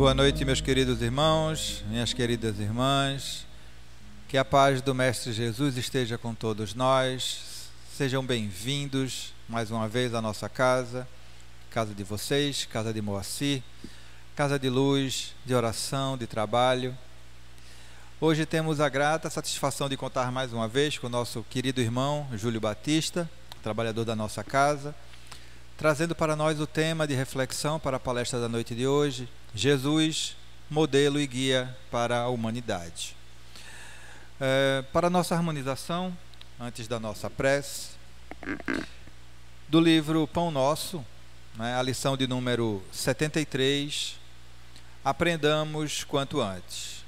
Boa noite, meus queridos irmãos, minhas queridas irmãs. Que a paz do Mestre Jesus esteja com todos nós. Sejam bem-vindos mais uma vez à nossa casa, casa de vocês, casa de Moacir, casa de luz, de oração, de trabalho. Hoje temos a grata satisfação de contar mais uma vez com o nosso querido irmão Júlio Batista, trabalhador da nossa casa, trazendo para nós o tema de reflexão para a palestra da noite de hoje: Jesus, modelo e guia para a humanidade. Para nossa harmonização, antes da nossa prece, do livro Pão Nosso, a lição de número 73, aprendamos quanto antes.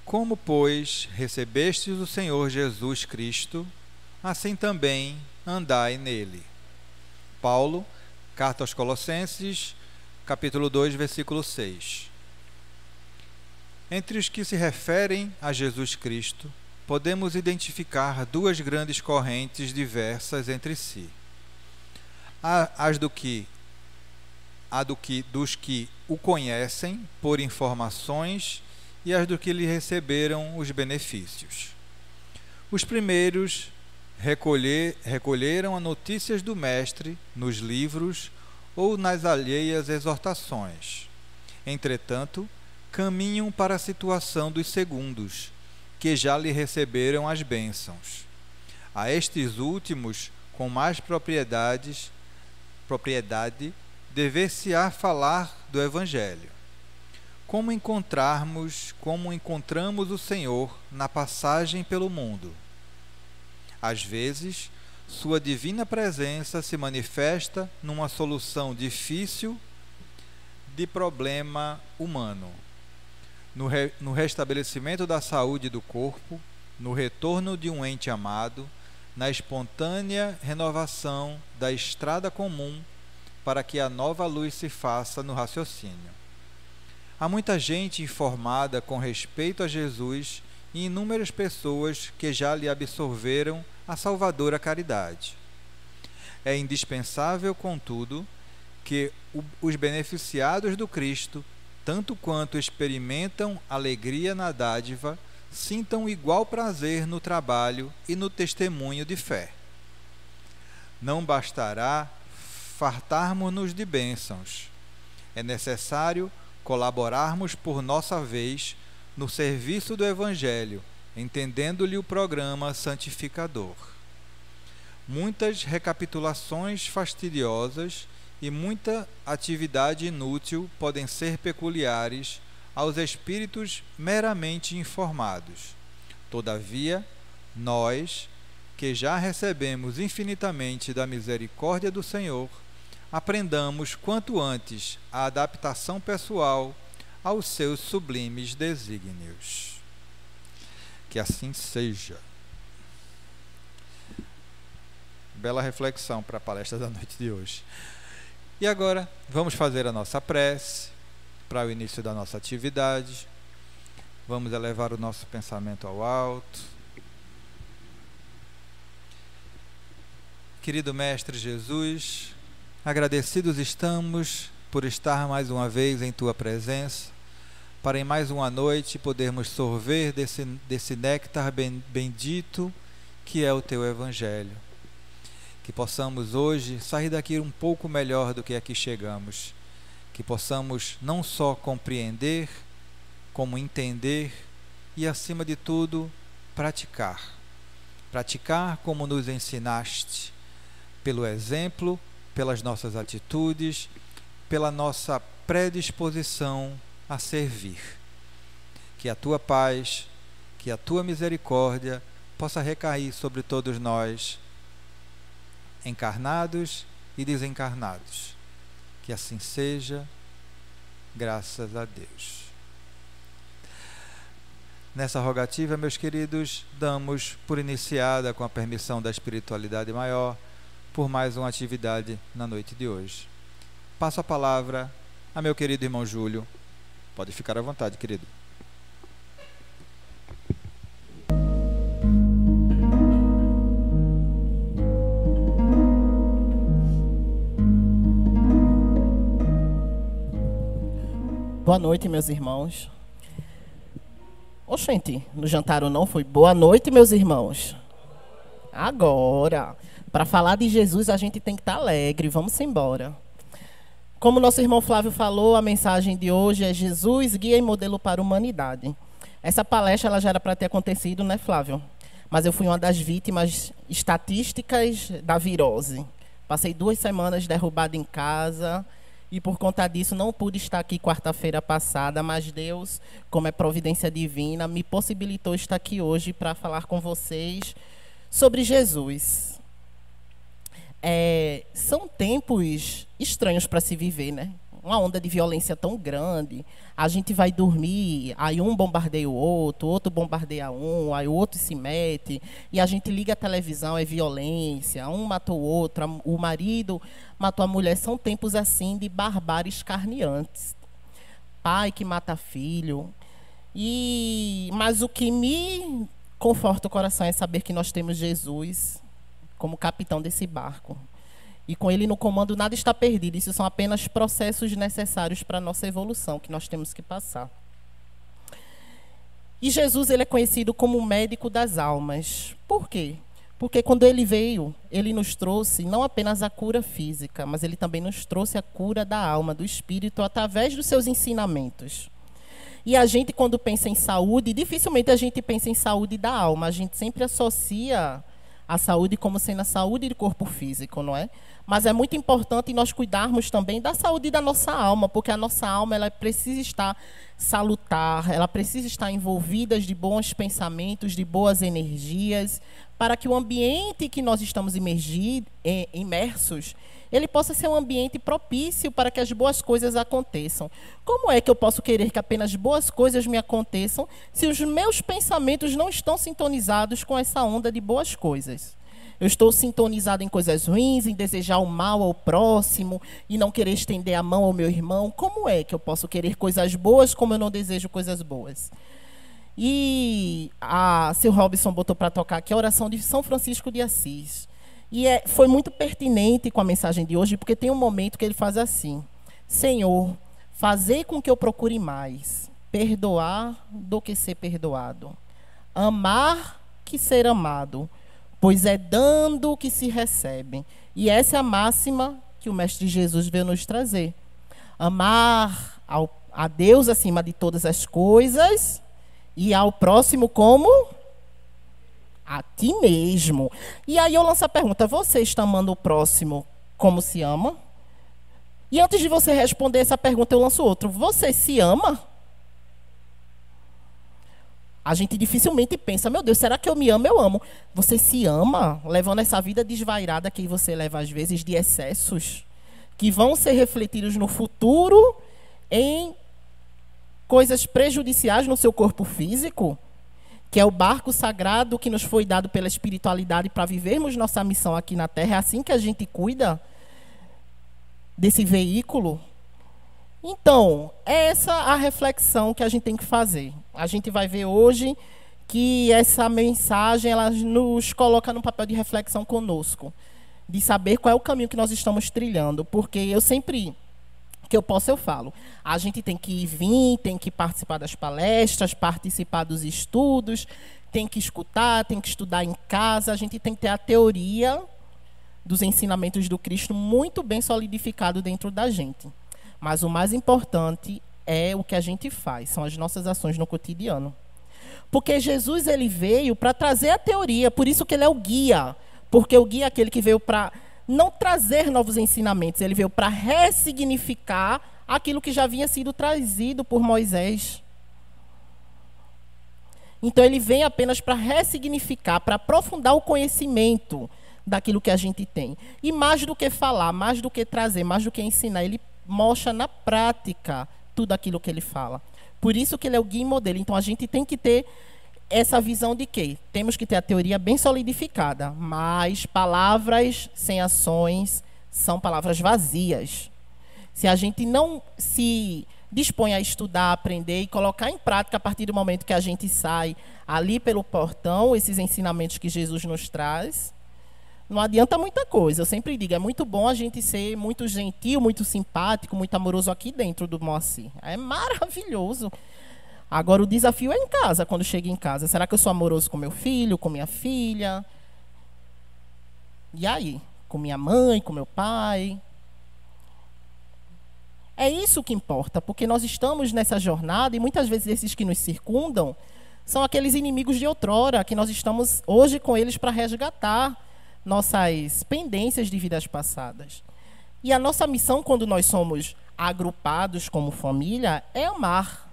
Como, pois, recebestes o Senhor Jesus Cristo, assim também andai nele. Paulo, Carta aos Colossenses, capítulo 2, versículo 6. Entre os que se referem a Jesus Cristo, podemos identificar duas grandes correntes diversas entre si. Dos que o conhecem por informações e as do que lhe receberam os benefícios. Os primeiros recolheram as notícias do Mestre nos livros ou nas alheias exortações. Entretanto, caminham para a situação dos segundos, que já lhe receberam as bênçãos. A estes últimos, com mais propriedade, dever-se-á falar do Evangelho. Como encontramos o Senhor na passagem pelo mundo. Às vezes, sua divina presença se manifesta numa solução difícil de problema humano, no restabelecimento da saúde do corpo, no retorno de um ente amado, na espontânea renovação da estrada comum para que a nova luz se faça no raciocínio. Há muita gente informada com respeito a Jesus e inúmeras pessoas que já lhe absorveram a salvadora caridade. É indispensável, contudo, que os beneficiados do Cristo, tanto quanto experimentam alegria na dádiva, sintam igual prazer no trabalho e no testemunho de fé. Não bastará fartarmos-nos de bênçãos. É necessário colaborarmos por nossa vez no serviço do Evangelho, entendendo-lhe o programa santificador. Muitas recapitulações fastidiosas e muita atividade inútil podem ser peculiares aos espíritos meramente informados. Todavia, nós, que já recebemos infinitamente da misericórdia do Senhor, aprendamos quanto antes a adaptação pessoal aos seus sublimes desígnios. Que assim seja. Bela reflexão para a palestra da noite de hoje. E agora, vamos fazer a nossa prece para o início da nossa atividade. Vamos elevar o nosso pensamento ao alto. Querido Mestre Jesus, agradecidos estamos por estar mais uma vez em Tua presença, para em mais uma noite podermos sorver desse néctar bendito que é o Teu Evangelho. Que possamos hoje sair daqui um pouco melhor do que aqui chegamos. Que possamos não só compreender, como entender e, acima de tudo, praticar. Praticar como nos ensinaste, pelo exemplo, pelas nossas atitudes, pela nossa predisposição a servir. Que a Tua paz, que a Tua misericórdia possa recair sobre todos nós, encarnados e desencarnados. Que assim seja, graças a Deus. Nessa rogativa, meus queridos, damos por iniciada, com a permissão da espiritualidade maior, por mais uma atividade na noite de hoje. Passo a palavra a meu querido irmão Júlio. Pode ficar à vontade, querido. Boa noite, meus irmãos. Oxente, no jantar ou não foi? Boa noite, meus irmãos. Agora, para falar de Jesus, a gente tem que estar alegre. Vamos embora. Como nosso irmão Flávio falou, a mensagem de hoje é Jesus, guia e modelo para a humanidade. Essa palestra ela já era para ter acontecido, né, Flávio? Mas eu fui uma das vítimas estatísticas da virose. Passei 2 semanas derrubada em casa e por conta disso não pude estar aqui quarta-feira passada, mas Deus, como é providência divina, me possibilitou estar aqui hoje para falar com vocês sobre Jesus. São tempos estranhos para se viver, né? Uma onda de violência tão grande, a gente vai dormir, aí um bombardeia o outro bombardeia um, aí o outro se mete, e a gente liga a televisão, é violência, um matou o outro, o marido matou a mulher. São tempos assim de barbáries escarniantes. Pai que mata filho. Mas o que me conforta o coração é saber que nós temos Jesus como capitão desse barco. E com ele no comando nada está perdido. Isso são apenas processos necessários para a nossa evolução que nós temos que passar. E Jesus ele é conhecido como o médico das almas. Por quê? Porque quando ele veio, ele nos trouxe não apenas a cura física, mas ele também nos trouxe a cura da alma, do espírito, através dos seus ensinamentos. E a gente, quando pensa em saúde, dificilmente a gente pensa em saúde da alma. A gente sempre associa a saúde como sendo a saúde do corpo físico, não é? Mas é muito importante nós cuidarmos também da saúde da nossa alma, porque a nossa alma ela precisa estar salutar, ela precisa estar envolvida de bons pensamentos, de boas energias, para que o ambiente que nós estamos imersos, ele possa ser um ambiente propício para que as boas coisas aconteçam. Como é que eu posso querer que apenas boas coisas me aconteçam se os meus pensamentos não estão sintonizados com essa onda de boas coisas? Eu estou sintonizado em coisas ruins, em desejar o mal ao próximo e não querer estender a mão ao meu irmão. Como é que eu posso querer coisas boas como eu não desejo coisas boas? E a seu Robson botou para tocar aqui a oração de São Francisco de Assis. E foi muito pertinente com a mensagem de hoje, porque tem um momento que ele faz assim: Senhor, fazei com que eu procure mais, perdoar do que ser perdoado, amar que ser amado, pois é dando que se recebe. E essa é a máxima que o Mestre Jesus veio nos trazer. Amar a Deus acima de todas as coisas e ao próximo como a ti mesmo. E aí eu lanço a pergunta: você está amando o próximo como se ama? E antes de você responder essa pergunta, eu lanço outro: você se ama? A gente dificilmente pensa: meu Deus, será que eu me amo? Eu amo. Você se ama? Levando essa vida desvairada que você leva às vezes de excessos, que vão ser refletidos no futuro em coisas prejudiciais no seu corpo físico, que é o barco sagrado que nos foi dado pela espiritualidade para vivermos nossa missão aqui na Terra. É assim que a gente cuida desse veículo. Então, essa é a reflexão que a gente tem que fazer. A gente vai ver hoje que essa mensagem ela nos coloca num papel de reflexão conosco, de saber qual é o caminho que nós estamos trilhando, porque eu sempre que eu posso, eu falo. A gente tem que vir, tem que participar das palestras, participar dos estudos, tem que escutar, tem que estudar em casa. A gente tem que ter a teoria dos ensinamentos do Cristo muito bem solidificado dentro da gente. Mas o mais importante é o que a gente faz, são as nossas ações no cotidiano. Porque Jesus ele veio para trazer a teoria, por isso que ele é o guia. Porque o guia é aquele que veio para não trazer novos ensinamentos, ele veio para ressignificar aquilo que já havia sido trazido por Moisés. Então ele vem apenas para ressignificar, para aprofundar o conhecimento daquilo que a gente tem. E mais do que falar, mais do que trazer, mais do que ensinar, ele mostra na prática tudo aquilo que ele fala. Por isso que ele é o guia e modelo. Então a gente tem que ter essa visão de que temos que ter a teoria bem solidificada, mas palavras sem ações são palavras vazias. Se a gente não se dispõe a estudar, aprender e colocar em prática a partir do momento que a gente sai ali pelo portão, esses ensinamentos que Jesus nos traz, Não adianta muita coisa. Eu sempre digo, é muito bom a gente ser muito gentil, muito simpático, muito amoroso aqui dentro do Moacir. É maravilhoso. Agora o desafio é em casa, quando chega em casa. Será que eu sou amoroso com meu filho, com minha filha? E aí? Com minha mãe, com meu pai? É isso que importa, porque nós estamos nessa jornada e muitas vezes esses que nos circundam são aqueles inimigos de outrora, que nós estamos hoje com eles para resgatar nossas pendências de vidas passadas. E a nossa missão, quando nós somos agrupados como família, é amar.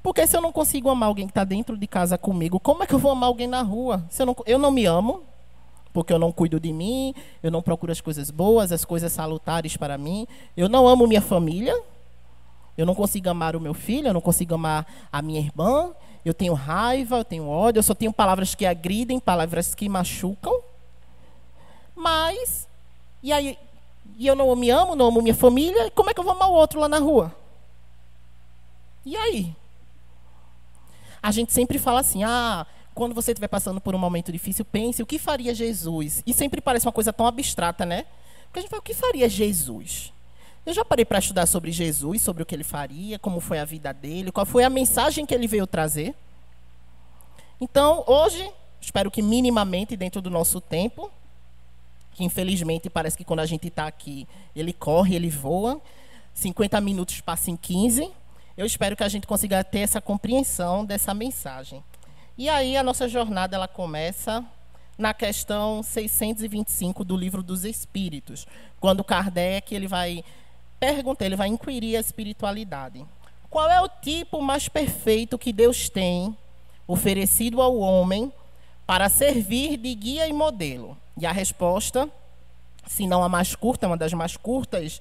Porque se eu não consigo amar alguém que está dentro de casa comigo, como é que eu vou amar alguém na rua? Se eu não me amo, porque eu não cuido de mim, eu não procuro as coisas boas, as coisas salutares para mim, eu não amo minha família, eu não consigo amar o meu filho, eu não consigo amar a minha irmã, eu tenho raiva, eu tenho ódio, eu só tenho palavras que agridem, palavras que machucam. Mas, e eu não me amo, não amo minha família, como é que eu vou amar o outro lá na rua? E aí? A gente sempre fala assim, quando você estiver passando por um momento difícil, pense o que faria Jesus. E sempre parece uma coisa tão abstrata, né? Porque a gente fala, o que faria Jesus? Eu já parei para estudar sobre Jesus, sobre o que ele faria, como foi a vida dele, qual foi a mensagem que ele veio trazer. Então, hoje, espero que minimamente dentro do nosso tempo, que infelizmente parece que quando a gente está aqui, ele corre, ele voa, 50 minutos passam em 15, eu espero que a gente consiga ter essa compreensão dessa mensagem. E aí a nossa jornada ela começa na questão 625 do Livro dos Espíritos, quando Kardec ele vai perguntar, ele vai inquirir a espiritualidade. Qual é o tipo mais perfeito que Deus tem oferecido ao homem para servir de guia e modelo? E a resposta, se não a mais curta, uma das mais curtas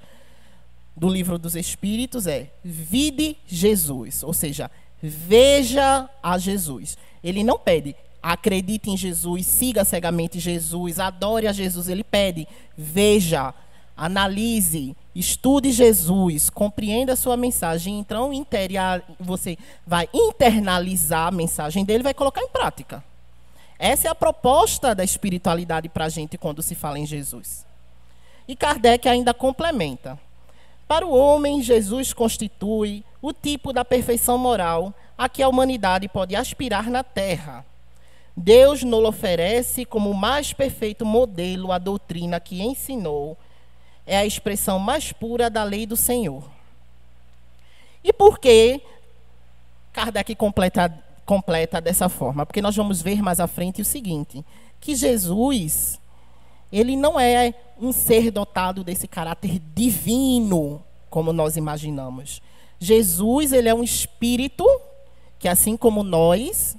do Livro dos Espíritos é: vide Jesus, ou seja, veja a Jesus. Ele não pede, acredite em Jesus, siga cegamente Jesus, adore a Jesus. Ele pede, veja, analise, estude Jesus, compreenda a sua mensagem. Então, você vai internalizar a mensagem dele e vai colocar em prática. Essa é a proposta da espiritualidade para a gente quando se fala em Jesus. E Kardec ainda complementa. Para o homem, Jesus constitui o tipo da perfeição moral a que a humanidade pode aspirar na Terra. Deus nos oferece como o mais perfeito modelo a doutrina que ensinou. É a expressão mais pura da lei do Senhor. E por que Kardec completa dessa forma? Porque nós vamos ver mais à frente o seguinte, que Jesus, ele não é um ser dotado desse caráter divino, como nós imaginamos. Jesus, ele é um espírito que, assim como nós,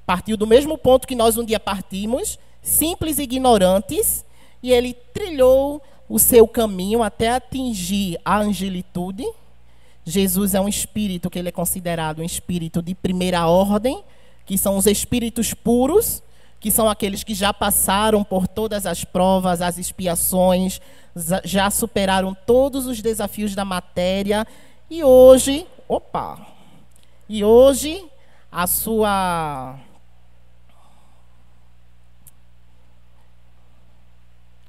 partiu do mesmo ponto que nós um dia partimos, simples e ignorantes, e ele trilhou o seu caminho até atingir a angelitude. Jesus é um espírito que ele é considerado um espírito de primeira ordem, que são os espíritos puros, que são aqueles que já passaram por todas as provas, as expiações, já superaram todos os desafios da matéria, e hoje, a sua...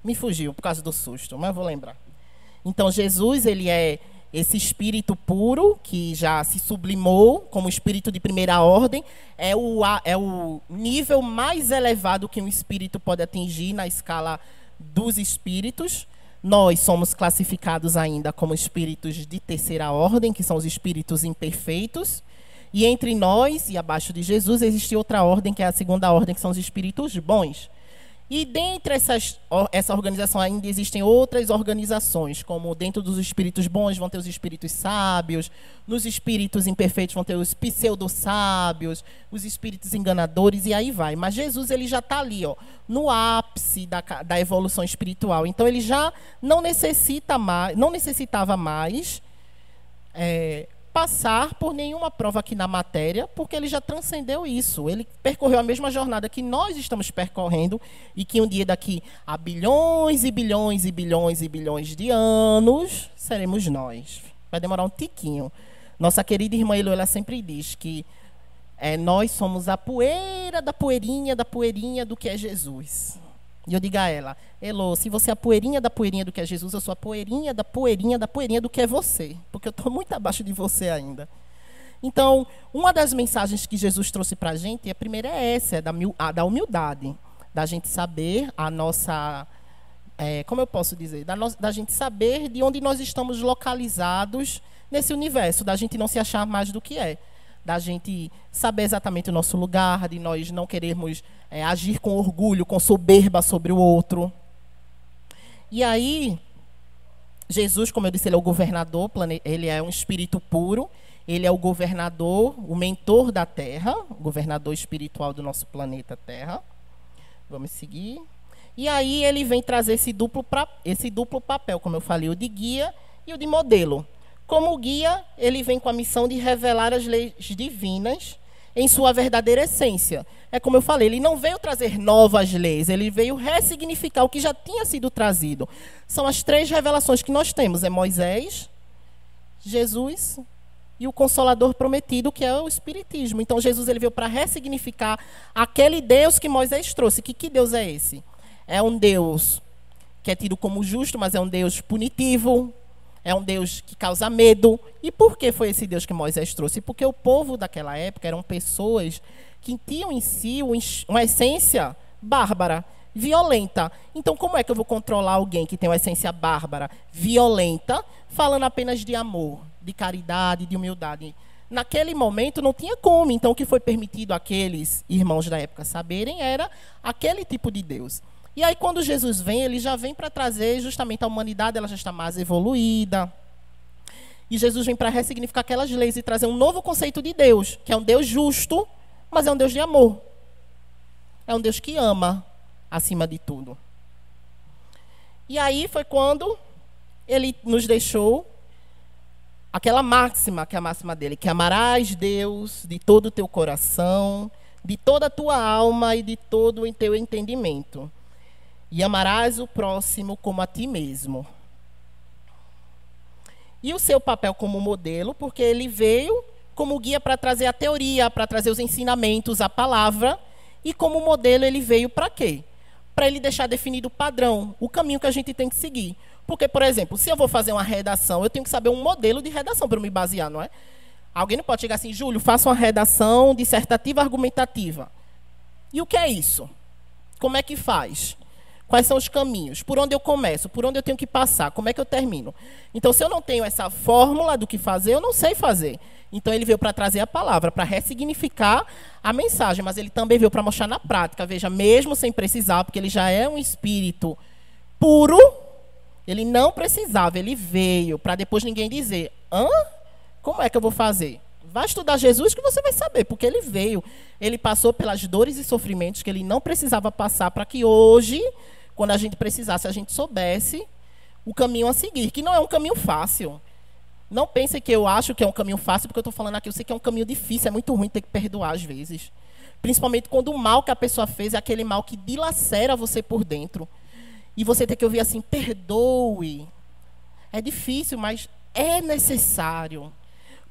Me fugiu por causa do susto, mas vou lembrar. Então, Jesus, ele é esse espírito puro, que já se sublimou como espírito de primeira ordem, é o nível mais elevado que um espírito pode atingir na escala dos espíritos. Nós somos classificados ainda como espíritos de terceira ordem, que são os espíritos imperfeitos. E entre nós e abaixo de Jesus existe outra ordem, que é a segunda ordem, que são os espíritos bons. E dentre essa organização ainda existem outras organizações, como dentro dos espíritos bons vão ter os espíritos sábios, nos espíritos imperfeitos vão ter os pseudo-sábios, os espíritos enganadores, e aí vai. Mas Jesus ele já está ali, no ápice da evolução espiritual. Então ele já não necessitava mais passar por nenhuma prova aqui na matéria, porque ele já transcendeu isso. Ele percorreu a mesma jornada que nós estamos percorrendo e que um dia daqui a bilhões e bilhões e bilhões e bilhões de anos seremos nós. Vai demorar um tiquinho. Nossa querida irmã Elo, ela sempre diz que nós somos a poeira da poeirinha do que é Jesus. E eu digo a ela, Elô, se você é a poeirinha da poeirinha do que é Jesus, eu sou a poeirinha da poeirinha da poeirinha do que é você. Porque eu estou muito abaixo de você ainda. Então, uma das mensagens que Jesus trouxe para a gente, a primeira é essa, a da humildade. Da gente saber a nossa... como eu posso dizer? Da gente saber de onde nós estamos localizados nesse universo. Da gente não se achar mais do que é. Da gente saber exatamente o nosso lugar, de nós não querermos agir com orgulho, com soberba sobre o outro. E aí, Jesus, como eu disse, ele é o governador, ele é um espírito puro, ele é o governador, o mentor da Terra, o governador espiritual do nosso planeta Terra. Vamos seguir. E aí ele vem trazer esse duplo papel, como eu falei, o de guia e o de modelo. Como guia, ele vem com a missão de revelar as leis divinas em sua verdadeira essência. É como eu falei, ele não veio trazer novas leis, ele veio ressignificar o que já tinha sido trazido. São as 3 revelações que nós temos, é Moisés, Jesus e o Consolador prometido, que é o Espiritismo. Então Jesus ele veio para ressignificar aquele Deus que Moisés trouxe. Que Deus é esse? É um Deus que é tido como justo, mas é um Deus punitivo, é um Deus que causa medo. E por que foi esse Deus que Moisés trouxe? Porque o povo daquela época eram pessoas que tinham em si uma essência bárbara, violenta. Então, como é que eu vou controlar alguém que tem uma essência bárbara, violenta, falando apenas de amor, de caridade, de humildade? Naquele momento não tinha como. Então, o que foi permitido àqueles irmãos da época saberem era aquele tipo de Deus. E aí, quando Jesus vem, ele já vem para trazer justamente a humanidade, ela já está mais evoluída. E Jesus vem para ressignificar aquelas leis e trazer um novo conceito de Deus, que é um Deus justo, mas é um Deus de amor. É um Deus que ama, acima de tudo. E aí foi quando ele nos deixou aquela máxima, que é a máxima dele, que amarás Deus de todo o teu coração, de toda a tua alma e de todo o teu entendimento. E amarás o próximo como a ti mesmo. E o seu papel como modelo, porque ele veio como guia para trazer a teoria, para trazer os ensinamentos, a palavra. E como modelo ele veio para quê? Para ele deixar definido o padrão, o caminho que a gente tem que seguir. Porque, por exemplo, se eu vou fazer uma redação, eu tenho que saber um modelo de redação para eu me basear, não é? Alguém não pode chegar assim, Júlio, faça uma redação dissertativa argumentativa. E o que é isso? Como é que faz? Quais são os caminhos? Por onde eu começo? Por onde eu tenho que passar? Como é que eu termino? Então, se eu não tenho essa fórmula do que fazer, eu não sei fazer. Então, ele veio para trazer a palavra, para ressignificar a mensagem, mas ele também veio para mostrar na prática. Veja, mesmo sem precisar, porque ele já é um espírito puro, ele não precisava, ele veio para depois ninguém dizer, como é que eu vou fazer? Vai estudar Jesus que você vai saber, porque ele veio. Ele passou pelas dores e sofrimentos que ele não precisava passar para que hoje, quando a gente precisasse, a gente soubesse o caminho a seguir, que não é um caminho fácil. Não pense que eu acho que é um caminho fácil, porque eu estou falando aqui, eu sei que é um caminho difícil, é muito ruim ter que perdoar às vezes. Principalmente quando o mal que a pessoa fez é aquele mal que dilacera você por dentro. E você tem que ouvir assim, perdoe. É difícil, mas é necessário.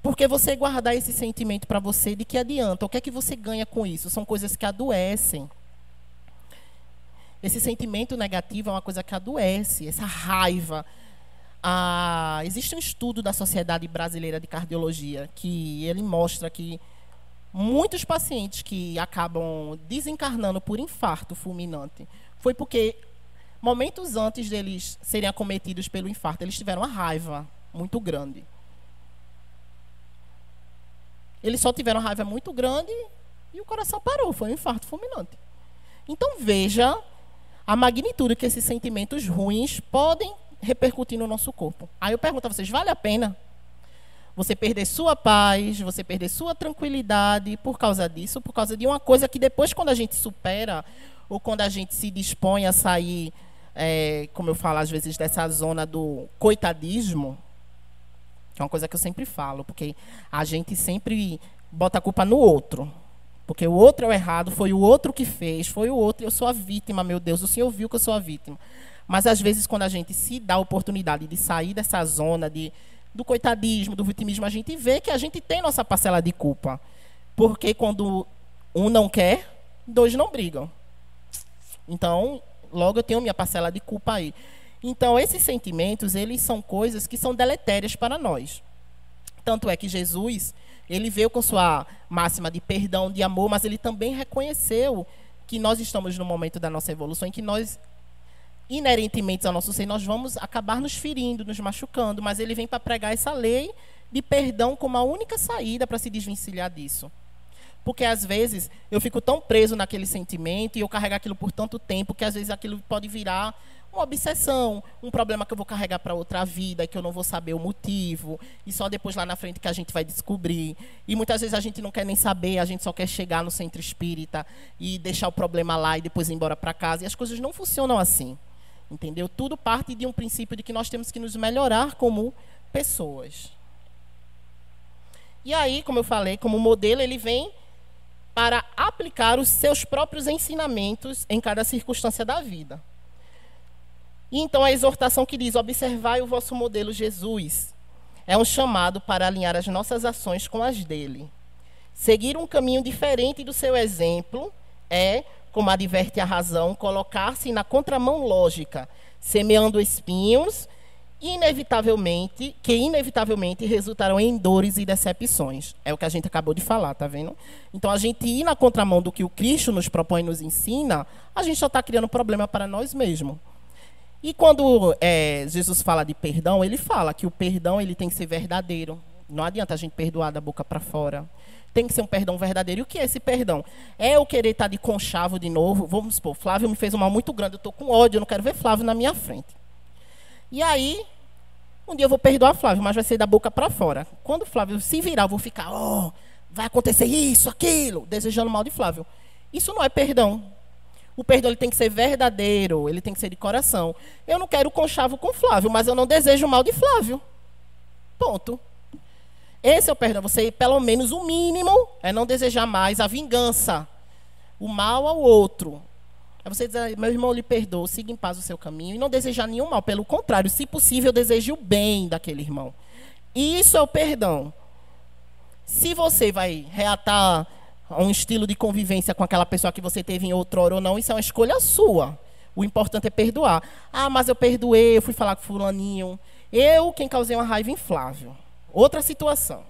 Porque você guardar esse sentimento para você, de que adianta? O que é que você ganha com isso? São coisas que adoecem. Esse sentimento negativo é uma coisa que adoece, essa raiva. Existe um estudo da Sociedade Brasileira de Cardiologia que ele mostra que muitos pacientes que acabam desencarnando por infarto fulminante foi porque, momentos antes deles serem acometidos pelo infarto, eles tiveram uma raiva muito grande. Eles só tiveram uma raiva muito grande e o coração parou, foi um infarto fulminante. Então veja a magnitude que esses sentimentos ruins podem repercutir no nosso corpo. Aí eu pergunto a vocês, vale a pena você perder sua paz, você perder sua tranquilidade por causa disso, por causa de uma coisa que depois, quando a gente supera, ou quando a gente se dispõe a sair, como eu falo às vezes, dessa zona do coitadismo, que é uma coisa que eu sempre falo, porque a gente sempre bota a culpa no outro. Porque o outro é o errado, foi o outro que fez, foi o outro, eu sou a vítima, meu Deus, o Senhor viu que eu sou a vítima. Mas às vezes, quando a gente se dá a oportunidade de sair dessa zona do coitadismo, do vitimismo, a gente vê que a gente tem nossa parcela de culpa. Porque quando um não quer, dois não brigam. Então, Logo, eu tenho minha parcela de culpa aí. Então, esses sentimentos, eles são coisas que são deletérias para nós. Tanto é que Jesus, ele veio com sua máxima de perdão, de amor, mas ele também reconheceu que nós estamos no momento da nossa evolução em que nós, inerentemente ao nosso ser, nós vamos acabar nos ferindo, nos machucando, mas ele vem para pregar essa lei de perdão como a única saída para se desvencilhar disso. Porque às vezes eu fico tão preso naquele sentimento e eu carrego aquilo por tanto tempo que às vezes aquilo pode virar uma obsessão, um problema que eu vou carregar para outra vida e que eu não vou saber o motivo, e só depois lá na frente que a gente vai descobrir. E muitas vezes a gente não quer nem saber, a gente só quer chegar no centro espírita e deixar o problema lá e depois ir embora para casa. E as coisas não funcionam assim, entendeu? Tudo parte de um princípio de que nós temos que nos melhorar como pessoas. E aí, como eu falei, como modelo, ele vem para aplicar os seus próprios ensinamentos em cada circunstância da vida. E então a exortação que diz: observai o vosso modelo Jesus, é um chamado para alinhar as nossas ações com as dele. Seguir um caminho diferente do seu exemplo é, como adverte a razão, colocar-se na contramão lógica, semeando espinhos que inevitavelmente resultarão em dores e decepções. É o que a gente acabou de falar, tá vendo? Então, a gente ir na contramão do que o Cristo nos propõe e nos ensina, a gente só está criando problema para nós mesmos. E quando Jesus fala de perdão, ele fala que o perdão ele tem que ser verdadeiro. Não adianta a gente perdoar da boca para fora. Tem que ser um perdão verdadeiro. E o que é esse perdão? É eu querer estar de conchavo de novo. Vamos supor, Flávio me fez um mal muito grande, eu estou com ódio, eu não quero ver Flávio na minha frente. E aí, um dia eu vou perdoar Flávio, mas vai ser da boca para fora. Quando o Flávio se virar, eu vou ficar, vai acontecer isso, aquilo, desejando mal de Flávio. Isso não é perdão. O perdão ele tem que ser verdadeiro, ele tem que ser de coração. Eu não quero conchavo com Flávio, mas eu não desejo mal de Flávio. Ponto. Esse é o perdão. Você, pelo menos, o mínimo é não desejar mais a vingança, o mal ao outro. É você dizer: meu irmão, lhe perdoa, siga em paz o seu caminho, e não desejar nenhum mal. Pelo contrário, se possível, deseje o bem daquele irmão. Isso é o perdão. Se você vai reatar um estilo de convivência com aquela pessoa que você teve em outrora ou não, isso é uma escolha sua. O importante é perdoar. Ah, mas eu perdoei, eu fui falar com fulaninho. Quem causei uma raiva em Flávio. Outra situação.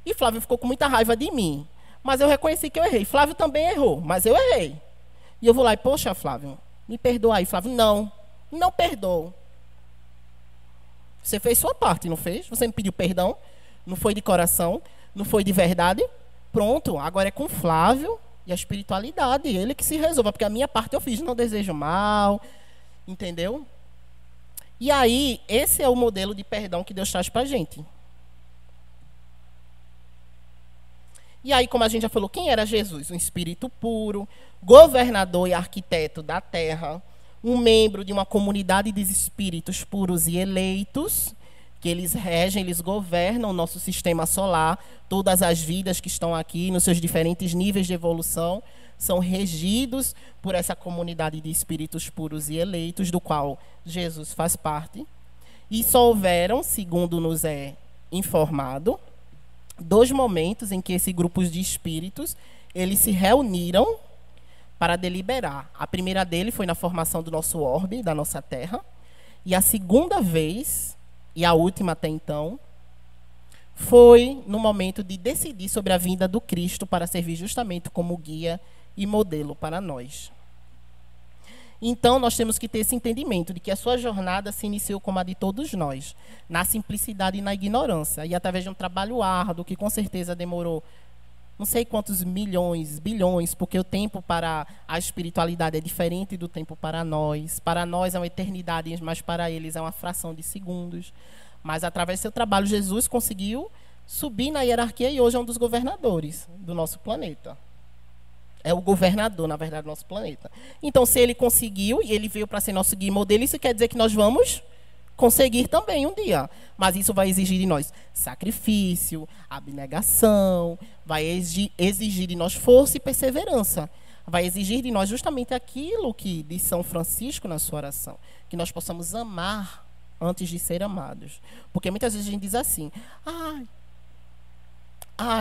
E Flávio ficou com muita raiva de mim. Mas eu reconheci que eu errei. Flávio também errou, mas eu errei. E eu vou lá e, poxa, Flávio, me perdoa aí. Flávio, não perdoo. Você fez sua parte, não fez? Você me pediu perdão, não foi de coração, não foi de verdade. Pronto, agora é com Flávio e a espiritualidade, ele que se resolva, porque a minha parte eu fiz, não desejo mal, entendeu? E aí, esse é o modelo de perdão que Deus traz pra gente. E aí, como a gente já falou, quem era Jesus? Um espírito puro, governador e arquiteto da terra, um membro de uma comunidade de espíritos puros e eleitos, que eles regem, eles governam o nosso sistema solar. Todas as vidas que estão aqui, nos seus diferentes níveis de evolução, são regidos por essa comunidade de espíritos puros e eleitos, do qual Jesus faz parte. E só houveram, segundo nos é informado, 2 momentos em que esses grupos de espíritos eles se reuniram para deliberar. A primeira dele foi na formação do nosso orbe, da nossa Terra. E a segunda vez, e a última até então, foi no momento de decidir sobre a vinda do Cristo para servir justamente como guia e modelo para nós. Então, nós temos que ter esse entendimento de que a sua jornada se iniciou como a de todos nós, na simplicidade e na ignorância, e através de um trabalho árduo, que com certeza demorou não sei quantos milhões, bilhões, porque o tempo para a espiritualidade é diferente do tempo para nós. Para nós é uma eternidade, mas para eles é uma fração de segundos. Mas através do seu trabalho, Jesus conseguiu subir na hierarquia e hoje é um dos governadores do nosso planeta. É o governador, na verdade, do nosso planeta. Então, se ele conseguiu e ele veio para ser nosso guia e modelo, isso quer dizer que nós vamos conseguir também um dia. Mas isso vai exigir de nós sacrifício, abnegação, vai exigir de nós força e perseverança. Vai exigir de nós justamente aquilo que diz São Francisco na sua oração, que nós possamos amar antes de ser amados. Porque muitas vezes a gente diz assim: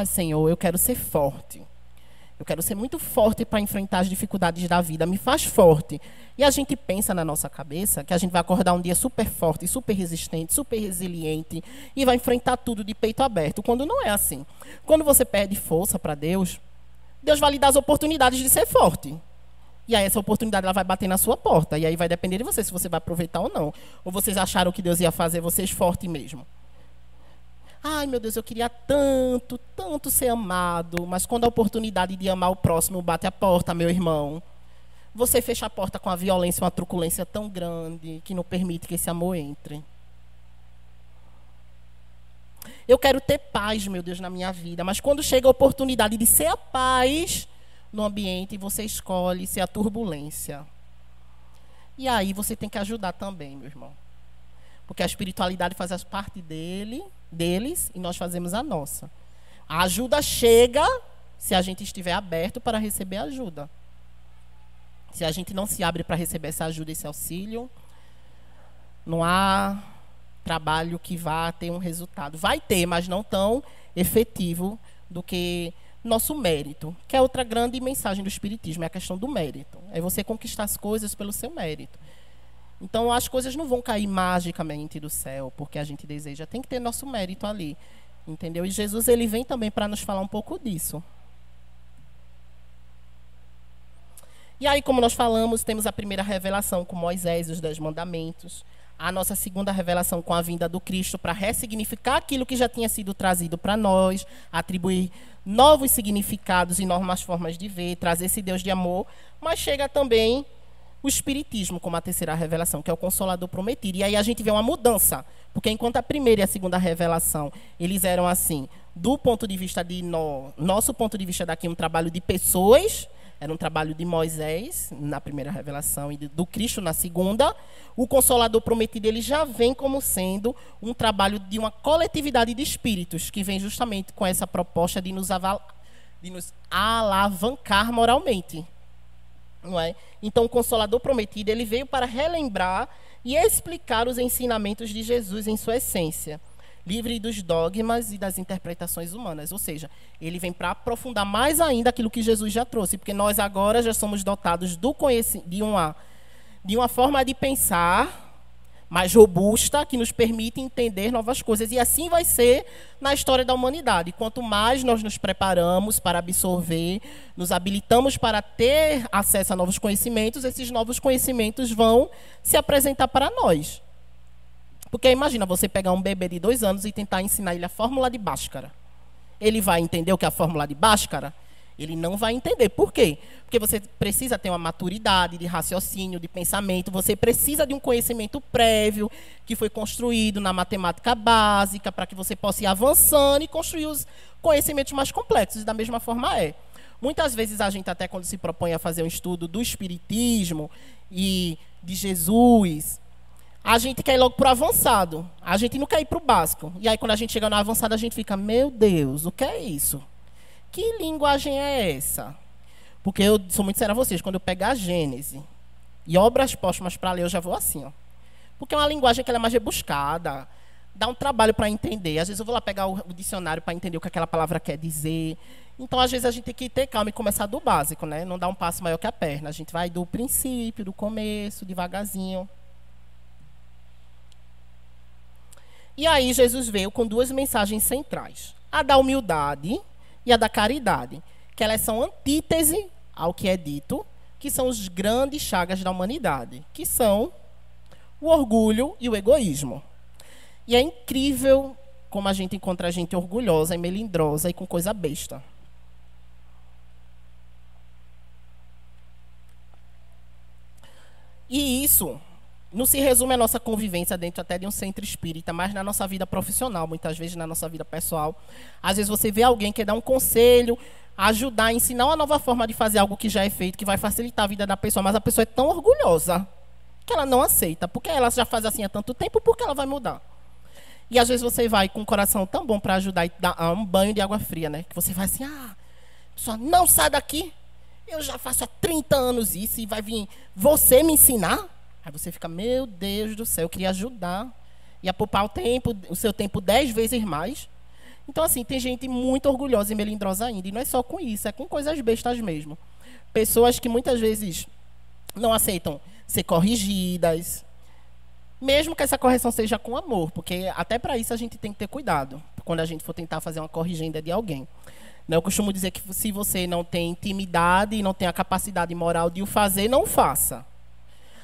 Senhor, eu quero ser forte. Eu quero ser muito forte para enfrentar as dificuldades da vida. Me faz forte. E a gente pensa na nossa cabeça que a gente vai acordar um dia super forte, super resistente, super resiliente e vai enfrentar tudo de peito aberto, quando não é assim. Quando você perde força para Deus, Deus vai lhe dar as oportunidades de ser forte. E aí essa oportunidade ela vai bater na sua porta. E aí vai depender de você se você vai aproveitar ou não. Ou vocês acharam que Deus ia fazer vocês fortes mesmo? Ai, meu Deus, eu queria tanto, tanto ser amado. Mas quando a oportunidade de amar o próximo bate a porta, meu irmão, você fecha a porta com a violência, uma truculência tão grande que não permite que esse amor entre. Eu quero ter paz, meu Deus, na minha vida. Mas quando chega a oportunidade de ser a paz no ambiente, você escolhe ser a turbulência. E aí você tem que ajudar também, meu irmão. Porque a espiritualidade faz as parte deles e nós fazemos a nossa. A ajuda chega se a gente estiver aberto para receber ajuda. Se a gente não se abre para receber essa ajuda, esse auxílio, não há trabalho que vá ter um resultado. Vai ter, mas não tão efetivo do que nosso mérito, que é outra grande mensagem do Espiritismo, é a questão do mérito. É você conquistar as coisas pelo seu mérito. Então, as coisas não vão cair magicamente do céu, porque a gente deseja. Tem que ter nosso mérito ali, entendeu? E Jesus, ele vem também para nos falar um pouco disso. E aí, como nós falamos, temos a primeira revelação com Moisés, os 10 mandamentos. A nossa segunda revelação com a vinda do Cristo para ressignificar aquilo que já tinha sido trazido para nós, atribuir novos significados e novas formas de ver, trazer esse Deus de amor. Mas chega também o Espiritismo como a terceira revelação, que é o Consolador Prometido. E aí a gente vê uma mudança, porque enquanto a primeira e a segunda revelação, eles eram assim, do ponto de vista de nosso ponto de vista daqui, um trabalho de pessoas, era um trabalho de Moisés, na primeira revelação, e do Cristo na segunda. O Consolador Prometido, ele já vem como sendo um trabalho de uma coletividade de espíritos, que vem justamente com essa proposta de nos alavancar moralmente. Não é? Então, o Consolador Prometido, ele veio para relembrar e explicar os ensinamentos de Jesus em sua essência, livre dos dogmas e das interpretações humanas. Ou seja, ele vem para aprofundar mais ainda aquilo que Jesus já trouxe, porque nós agora já somos dotados de uma forma de pensar mais robusta, que nos permite entender novas coisas. E assim vai ser na história da humanidade. Quanto mais nós nos preparamos para absorver, nos habilitamos para ter acesso a novos conhecimentos, esses novos conhecimentos vão se apresentar para nós. Porque imagina você pegar um bebê de 2 anos e tentar ensinar ele a fórmula de Bhaskara. Ele vai entender o que é a fórmula de Bhaskara? Ele não vai entender. Por quê? Porque você precisa ter uma maturidade de raciocínio, de pensamento. Você precisa de um conhecimento prévio que foi construído na matemática básica para que você possa ir avançando e construir os conhecimentos mais complexos. E da mesma forma é. Muitas vezes a gente até quando se propõe a fazer um estudo do Espiritismo e de Jesus, a gente quer ir logo para o avançado. A gente não quer ir para o básico. E aí quando a gente chega no avançado, a gente fica, meu Deus, o que é isso? Que linguagem é essa? Porque eu sou muito sério a vocês, quando eu pegar a Gênese e obras póstumas para ler, eu já vou assim, ó. Porque é uma linguagem que ela é mais rebuscada, dá um trabalho para entender. Às vezes eu vou lá pegar o dicionário para entender o que aquela palavra quer dizer. Então, às vezes, a gente tem que ter calma e começar do básico, né? Não dar um passo maior que a perna. A gente vai do princípio, do começo, devagarzinho. E aí Jesus veio com 2 mensagens centrais. A da humildade e a da caridade, que elas são antítese ao que é dito, que são os grandes chagas da humanidade, que são o orgulho e o egoísmo. E é incrível como a gente encontra gente orgulhosa e melindrosa e com coisa besta. E isso não se resume à nossa convivência dentro até de um centro espírita, mas na nossa vida profissional, muitas vezes na nossa vida pessoal. Às vezes você vê alguém que dá um conselho, ajudar, ensinar uma nova forma de fazer algo que já é feito, que vai facilitar a vida da pessoa, mas a pessoa é tão orgulhosa que ela não aceita, porque ela já faz assim há tanto tempo, por que ela vai mudar? E às vezes você vai com um coração tão bom para ajudar e dar um banho de água fria, né? Que você vai assim, pessoa, não sai daqui, eu já faço há 30 anos isso e vai vir você me ensinar? Aí você fica, meu Deus do céu, eu queria ajudar. Ia poupar o seu tempo 10 vezes mais. Então, assim, tem gente muito orgulhosa e melindrosa ainda. E não é só com isso, é com coisas bestas mesmo. Pessoas que muitas vezes não aceitam ser corrigidas, mesmo que essa correção seja com amor, porque até para isso a gente tem que ter cuidado, quando a gente for tentar fazer uma corrigenda de alguém. Eu costumo dizer que se você não tem intimidade e não tem a capacidade moral de o fazer, não faça.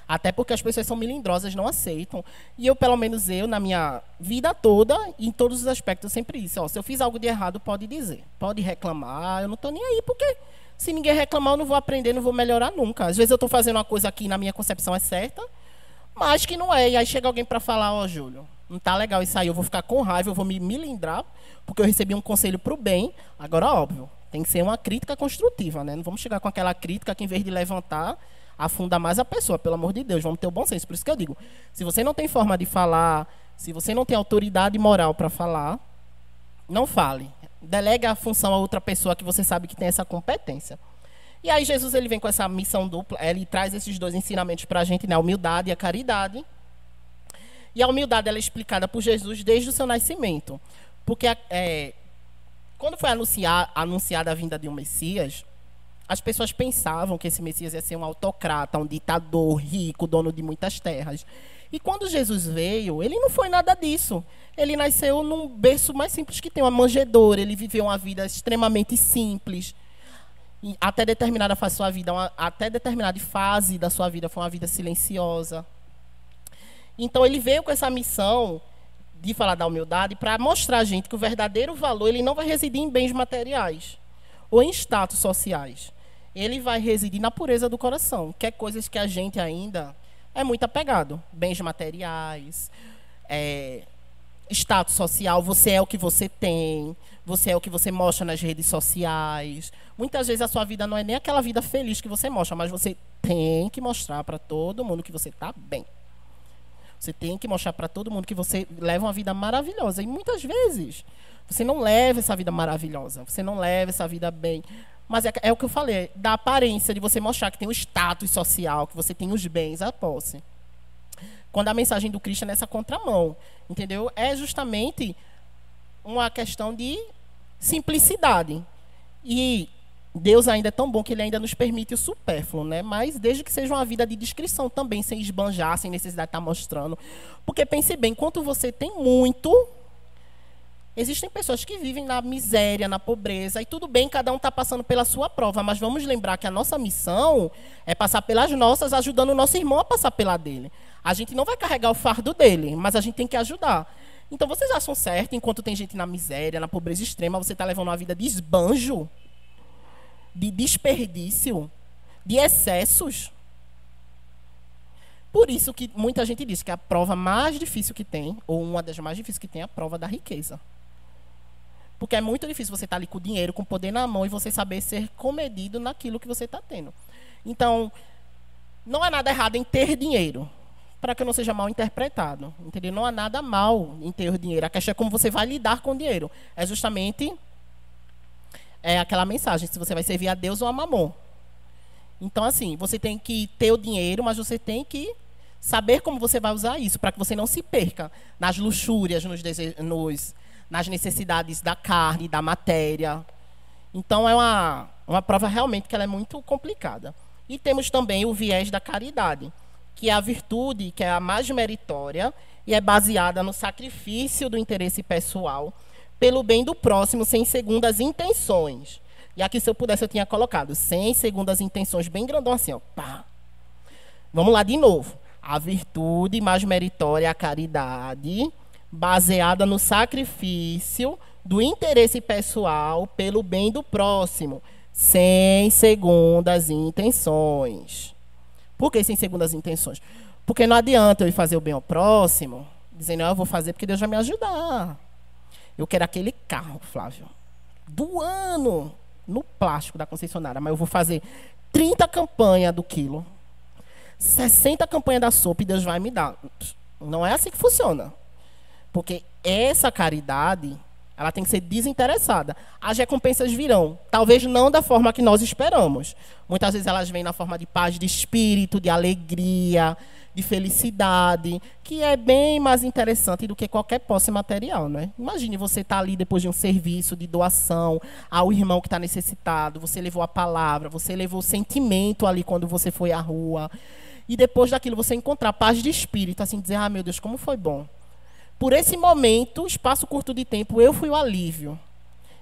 Até porque as pessoas são melindrosas, não aceitam. E eu, pelo menos eu, na minha vida toda, em todos os aspectos, sempre isso. Ó, se eu fiz algo de errado, pode dizer. Pode reclamar, eu não estou nem aí, porque se ninguém reclamar, eu não vou aprender, não vou melhorar nunca. Às vezes eu estou fazendo uma coisa que na minha concepção é certa, mas que não é. E aí chega alguém para falar, ó, Júlio, não tá legal isso aí, eu vou ficar com raiva, eu vou me melindrar, porque eu recebi um conselho para o bem. Agora, óbvio, tem que ser uma crítica construtiva, né? Não vamos chegar com aquela crítica que, em vez de levantar, afunda mais a pessoa, pelo amor de Deus, vamos ter o bom senso. Por isso que eu digo, se você não tem forma de falar, se você não tem autoridade moral para falar, não fale. Delega a função a outra pessoa que você sabe que tem essa competência. E aí Jesus ele vem com essa missão dupla, ele traz esses dois ensinamentos para a gente, né? A humildade e a caridade. E a humildade ela é explicada por Jesus desde o seu nascimento. Porque quando foi anunciada a vinda de um Messias, as pessoas pensavam que esse Messias ia ser um autocrata, um ditador rico, dono de muitas terras. E quando Jesus veio, ele não foi nada disso. Ele nasceu num berço mais simples que tem, uma manjedoura. Ele viveu uma vida extremamente simples. E até determinada fase da sua vida foi uma vida silenciosa. Então ele veio com essa missão de falar da humildade para mostrar a gente que o verdadeiro valor ele não vai residir em bens materiais ou em status sociais. Ele vai residir na pureza do coração, que é coisas que a gente ainda é muito apegado. Bens materiais, status social, você é o que você tem, você é o que você mostra nas redes sociais. Muitas vezes a sua vida não é nem aquela vida feliz que você mostra, mas você tem que mostrar para todo mundo que você está bem. Você tem que mostrar para todo mundo que você leva uma vida maravilhosa. E muitas vezes você não leva essa vida maravilhosa, você não leva essa vida bem. Mas é o que eu falei, da aparência de você mostrar que tem o status social, que você tem os bens, a posse. Quando a mensagem do Cristo é nessa contramão, entendeu? É justamente uma questão de simplicidade. E Deus ainda é tão bom que ele ainda nos permite o supérfluo, né? Mas desde que seja uma vida de discrição também, sem esbanjar, sem necessidade de estar mostrando. Porque pense bem, enquanto você tem muito, existem pessoas que vivem na miséria, na pobreza, e tudo bem, cada um está passando pela sua prova, mas vamos lembrar que a nossa missão é passar pelas nossas, ajudando o nosso irmão a passar pela dele. A gente não vai carregar o fardo dele, mas a gente tem que ajudar. Então, vocês acham certo, enquanto tem gente na miséria, na pobreza extrema, você está levando uma vida de esbanjo, de desperdício, de excessos? Por isso que muita gente diz que a prova mais difícil que tem, ou uma das mais difíceis que tem, é a prova da riqueza. Porque é muito difícil você estar ali com o dinheiro, com o poder na mão, e você saber ser comedido naquilo que você está tendo. Então, não há nada errado em ter dinheiro, para que eu não seja mal interpretado. Entendeu? Não há nada mal em ter dinheiro. A questão é como você vai lidar com o dinheiro. É justamente aquela mensagem, se você vai servir a Deus ou a Mamon. Então, assim, você tem que ter o dinheiro, mas você tem que saber como você vai usar isso, para que você não se perca nas luxúrias, nas necessidades da carne, da matéria. Então, é uma prova realmente que ela é muito complicada. E temos também o viés da caridade, que é a virtude, que é a mais meritória, e é baseada no sacrifício do interesse pessoal, pelo bem do próximo, sem segundas intenções. E aqui, se eu pudesse, eu tinha colocado sem segundas intenções, bem grandão assim, ó. Pá. Vamos lá de novo. A virtude mais meritória é a caridade, baseada no sacrifício do interesse pessoal pelo bem do próximo, sem segundas intenções. Por que sem segundas intenções? Porque não adianta eu ir fazer o bem ao próximo, dizendo, eu vou fazer porque Deus vai me ajudar. Eu quero aquele carro, Flávio, do ano, no plástico da concessionária, mas eu vou fazer 30 campanhas do quilo, 60 campanhas da sopa e Deus vai me dar. Não é assim que funciona. Porque essa caridade, Ela tem que ser desinteressada. As recompensas virão, talvez não da forma que nós esperamos. Muitas vezes elas vêm na forma de paz de espírito, de alegria, de felicidade, que é bem mais interessante do que qualquer posse material, né? Imagine você estar ali depois de um serviço de doação ao irmão que está necessitado, você levou a palavra, você levou o sentimento ali quando você foi à rua, e depois daquilo você encontrar paz de espírito, assim, dizer, ah, meu Deus, como foi bom. Por esse momento, espaço curto de tempo, eu fui o alívio.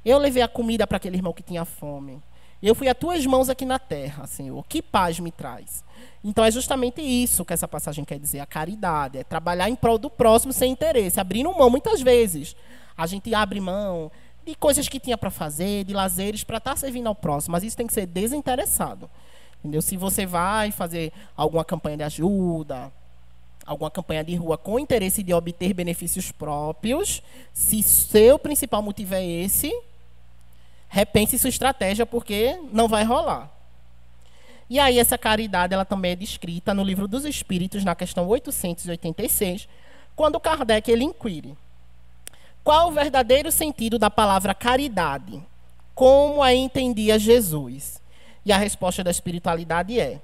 Eu levei a comida para aquele irmão que tinha fome. Eu fui as tuas mãos aqui na terra, Senhor. Que paz me traz. Então, é justamente isso que essa passagem quer dizer. A caridade é trabalhar em prol do próximo sem interesse. Abrindo mão, muitas vezes. A gente abre mão de coisas que tinha para fazer, de lazeres, para estar servindo ao próximo. Mas isso tem que ser desinteressado. Entendeu? Se você vai fazer alguma campanha de ajuda, alguma campanha de rua com interesse de obter benefícios próprios, se seu principal motivo é esse, repense sua estratégia, porque não vai rolar. E aí essa caridade ela também é descrita no Livro dos Espíritos, na questão 886, quando Kardec ele inquire: qual o verdadeiro sentido da palavra caridade? Como a entendia Jesus? E a resposta da espiritualidade é: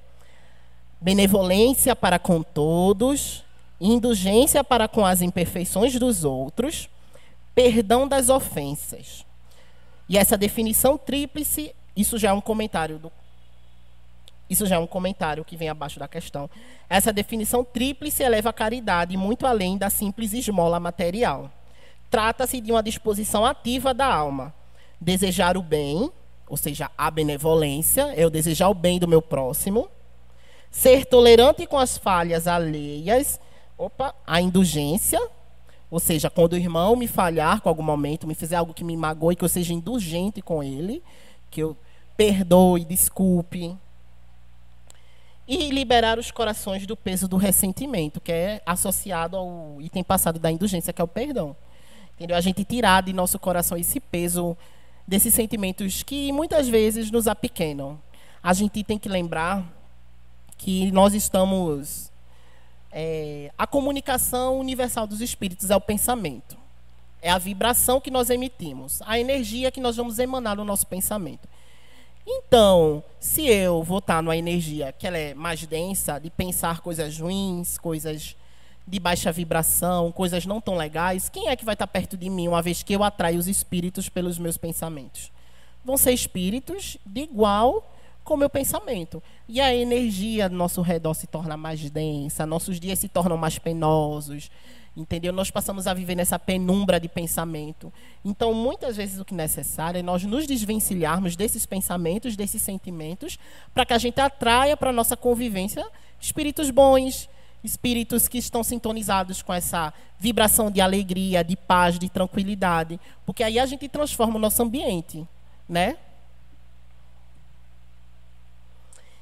benevolência para com todos, indulgência para com as imperfeições dos outros, perdão das ofensas. E essa definição tríplice, isso já é um comentário que vem abaixo da questão. Essa definição tríplice eleva a caridade muito além da simples esmola material. Trata-se de uma disposição ativa da alma. Desejar o bem, ou seja, a benevolência, é eu desejar o bem do meu próximo. Ser tolerante com as falhas alheias, a indulgência, ou seja, quando o irmão me falhar com algum momento, me fizer algo que me magoe, que eu seja indulgente com ele, que eu perdoe, desculpe. E liberar os corações do peso do ressentimento, que é associado ao item passado da indulgência, que é o perdão. Entendeu? A gente tirar de nosso coração esse peso desses sentimentos que muitas vezes nos apequenam. A gente tem que lembrar que nós estamos... a comunicação universal dos espíritos é o pensamento. É a vibração que nós emitimos, a energia que nós vamos emanar no nosso pensamento. Então, se eu vou estar numa energia que ela é mais densa, de pensar coisas ruins, coisas de baixa vibração, coisas não tão legais, quem é que vai estar perto de mim, uma vez que eu atraio os espíritos pelos meus pensamentos? Vão ser espíritos de igual com o meu pensamento. E a energia do nosso redor se torna mais densa, nossos dias se tornam mais penosos, entendeu? Nós passamos a viver nessa penumbra de pensamento. Então, muitas vezes o que é necessário é nós nos desvencilharmos desses pensamentos, desses sentimentos, para que a gente atraia para a nossa convivência espíritos bons, espíritos que estão sintonizados com essa vibração de alegria, de paz, de tranquilidade, porque aí a gente transforma o nosso ambiente, né?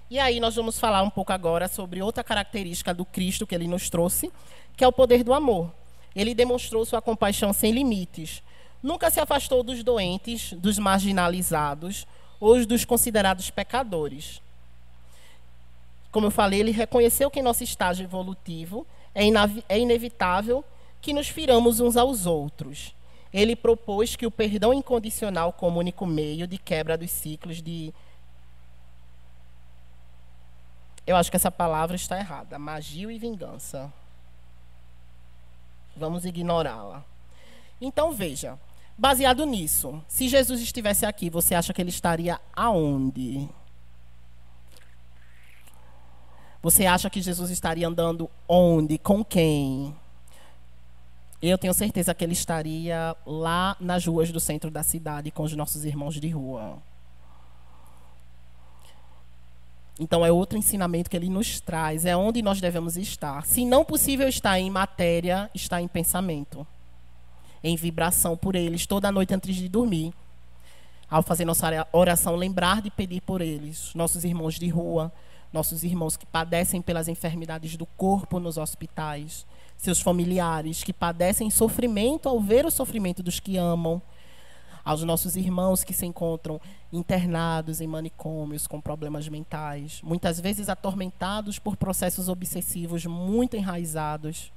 E aí nós vamos falar um pouco agora sobre outra característica do Cristo que ele nos trouxe, que é o poder do amor. Ele demonstrou sua compaixão sem limites. Nunca se afastou dos doentes, dos marginalizados ou dos considerados pecadores. Como eu falei, ele reconheceu que em nosso estágio evolutivo é inevitável que nos firamos uns aos outros. Ele propôs que o perdão incondicional como único meio de quebra dos ciclos de... Eu acho que essa palavra está errada. Magia e vingança. Vamos ignorá-la. Então, veja. Baseado nisso, se Jesus estivesse aqui, você acha que ele estaria aonde? Você acha que Jesus estaria andando onde? Com quem? Eu tenho certeza que ele estaria lá nas ruas do centro da cidade com os nossos irmãos de rua. Então, é outro ensinamento que ele nos traz. É onde nós devemos estar. Se não possível estar em matéria, está em pensamento. Em vibração por eles, toda noite antes de dormir. Ao fazer nossa oração, lembrar de pedir por eles. Nossos irmãos de rua, nossos irmãos que padecem pelas enfermidades do corpo nos hospitais. Seus familiares que padecem sofrimento ao ver o sofrimento dos que amam. Aos nossos irmãos que se encontram internados em manicômios com problemas mentais, muitas vezes atormentados por processos obsessivos muito enraizados.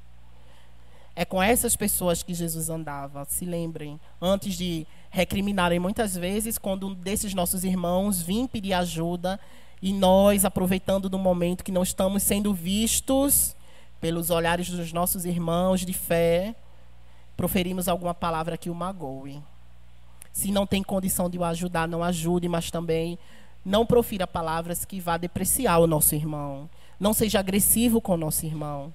É com essas pessoas que Jesus andava, se lembrem, antes de recriminarem muitas vezes, quando um desses nossos irmãos vinha pedir ajuda e nós, aproveitando do momento que não estamos sendo vistos pelos olhares dos nossos irmãos de fé, proferimos alguma palavra que o magoe. Se não tem condição de o ajudar, não ajude, mas também não profira palavras que vá depreciar o nosso irmão. Não seja agressivo com o nosso irmão.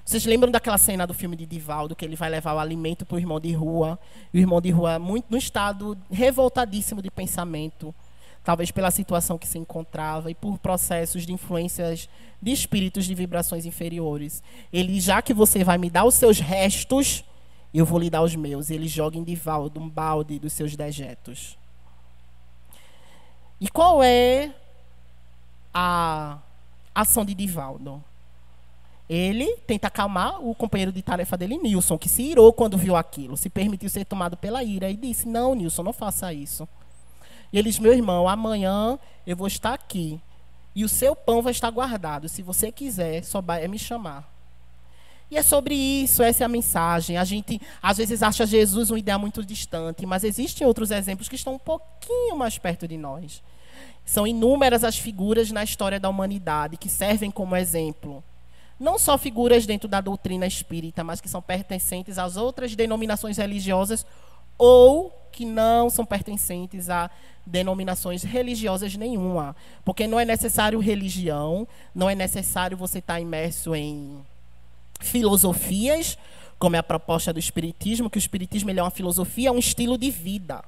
Vocês lembram daquela cena do filme de Divaldo, que ele vai levar o alimento para o irmão de rua, e o irmão de rua muito no estado revoltadíssimo de pensamento, talvez pela situação que se encontrava e por processos de influências de espíritos de vibrações inferiores. Ele, já que você vai me dar os seus restos, eu vou lhe dar os meus. Ele joga em Divaldo um balde dos seus dejetos. E qual é a ação de Divaldo? Ele tenta acalmar o companheiro de tarefa dele, Nilson, que se irou quando viu aquilo, se permitiu ser tomado pela ira e disse: não, Nilson, não faça isso. E ele disse: meu irmão, amanhã eu vou estar aqui e o seu pão vai estar guardado. Se você quiser, só vai me chamar. E é sobre isso, essa é a mensagem. A gente, às vezes, acha Jesus uma ideia muito distante, mas existem outros exemplos que estão um pouquinho mais perto de nós. São inúmeras as figuras na história da humanidade que servem como exemplo. Não só figuras dentro da doutrina espírita, mas que são pertencentes às outras denominações religiosas ou que não são pertencentes a denominações religiosas nenhuma. Porque não é necessário religião, não é necessário você estar imerso em filosofias, como é a proposta do Espiritismo, que o Espiritismo ele é uma filosofia, é um estilo de vida.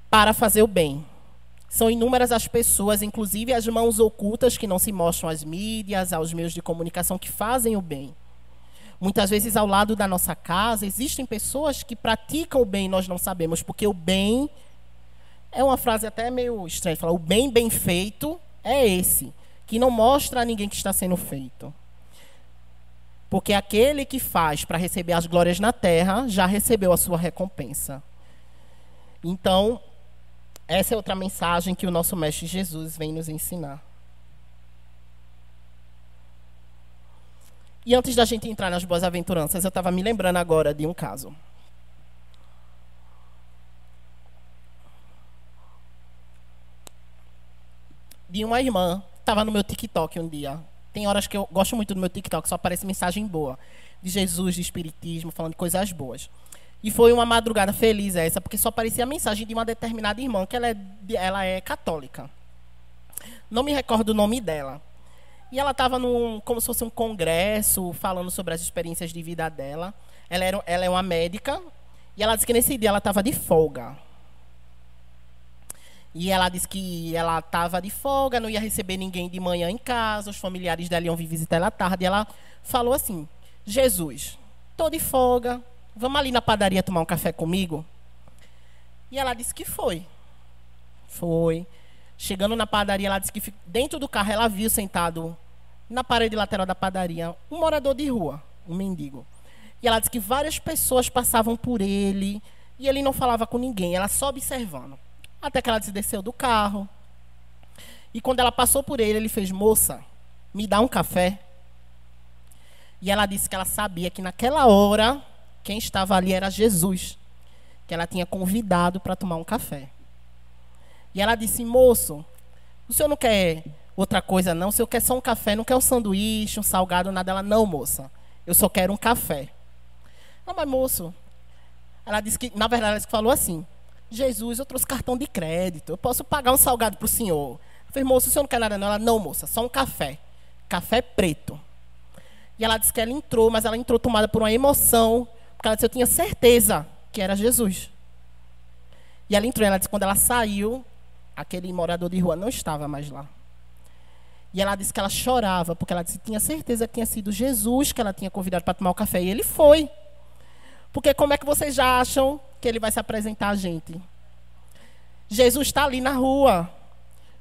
Para fazer o bem. São inúmeras as pessoas, inclusive as mãos ocultas que não se mostram às mídias, aos meios de comunicação, que fazem o bem. Muitas vezes, ao lado da nossa casa, existem pessoas que praticam o bem e nós não sabemos, porque o bem é uma frase até meio estranha, falar, o bem bem feito é esse, que não mostra a ninguém que está sendo feito. Porque aquele que faz para receber as glórias na terra, já recebeu a sua recompensa. Então, essa é outra mensagem que o nosso Mestre Jesus vem nos ensinar. E antes da gente entrar nas boas-aventuranças, eu estava me lembrando agora de um caso. De uma irmã, estava no meu TikTok um dia. Tem horas que eu gosto muito do meu TikTok, só aparece mensagem boa. De Jesus, de espiritismo, falando de coisas boas. E foi uma madrugada feliz essa, porque só aparecia a mensagem de uma determinada irmã, que ela é católica. Não me recordo o nome dela. E ela estava como se fosse um congresso, falando sobre as experiências de vida dela. Ela é uma médica, e ela disse que nesse dia ela estava de folga. E ela disse que ela estava de folga, não ia receber ninguém de manhã em casa, os familiares dela iam vir visitar ela à tarde. E ela falou assim: Jesus, estou de folga, vamos ali na padaria tomar um café comigo? E ela disse que foi. Foi. Chegando na padaria, ela disse que dentro do carro ela viu sentado na parede lateral da padaria um morador de rua, um mendigo. E ela disse que várias pessoas passavam por ele e ele não falava com ninguém, ela só observando. Até que ela desceu do carro. E quando ela passou por ele, ele fez: moça, me dá um café. E ela disse que ela sabia que naquela hora quem estava ali era Jesus, que ela tinha convidado para tomar um café. E ela disse: moço, o senhor não quer outra coisa não? O senhor quer só um café, não quer um sanduíche, um salgado, nada? Ela: não, moça, eu só quero um café. Não, mas moço, ela disse que, na verdade, ela falou assim: Jesus, eu trouxe cartão de crédito, eu posso pagar um salgado para o senhor. Eu falei: moço, o senhor não quer nada não? Ela: não, moça, só um café, café preto. E ela disse que ela entrou, mas ela entrou tomada por uma emoção, porque ela disse: eu tinha certeza que era Jesus. E ela entrou, ela disse que quando ela saiu, aquele morador de rua não estava mais lá. E ela disse que ela chorava, porque ela disse que tinha certeza que tinha sido Jesus que ela tinha convidado para tomar o café. E ele foi. Porque como é que vocês já acham que ele vai se apresentar a gente? Jesus está ali na rua.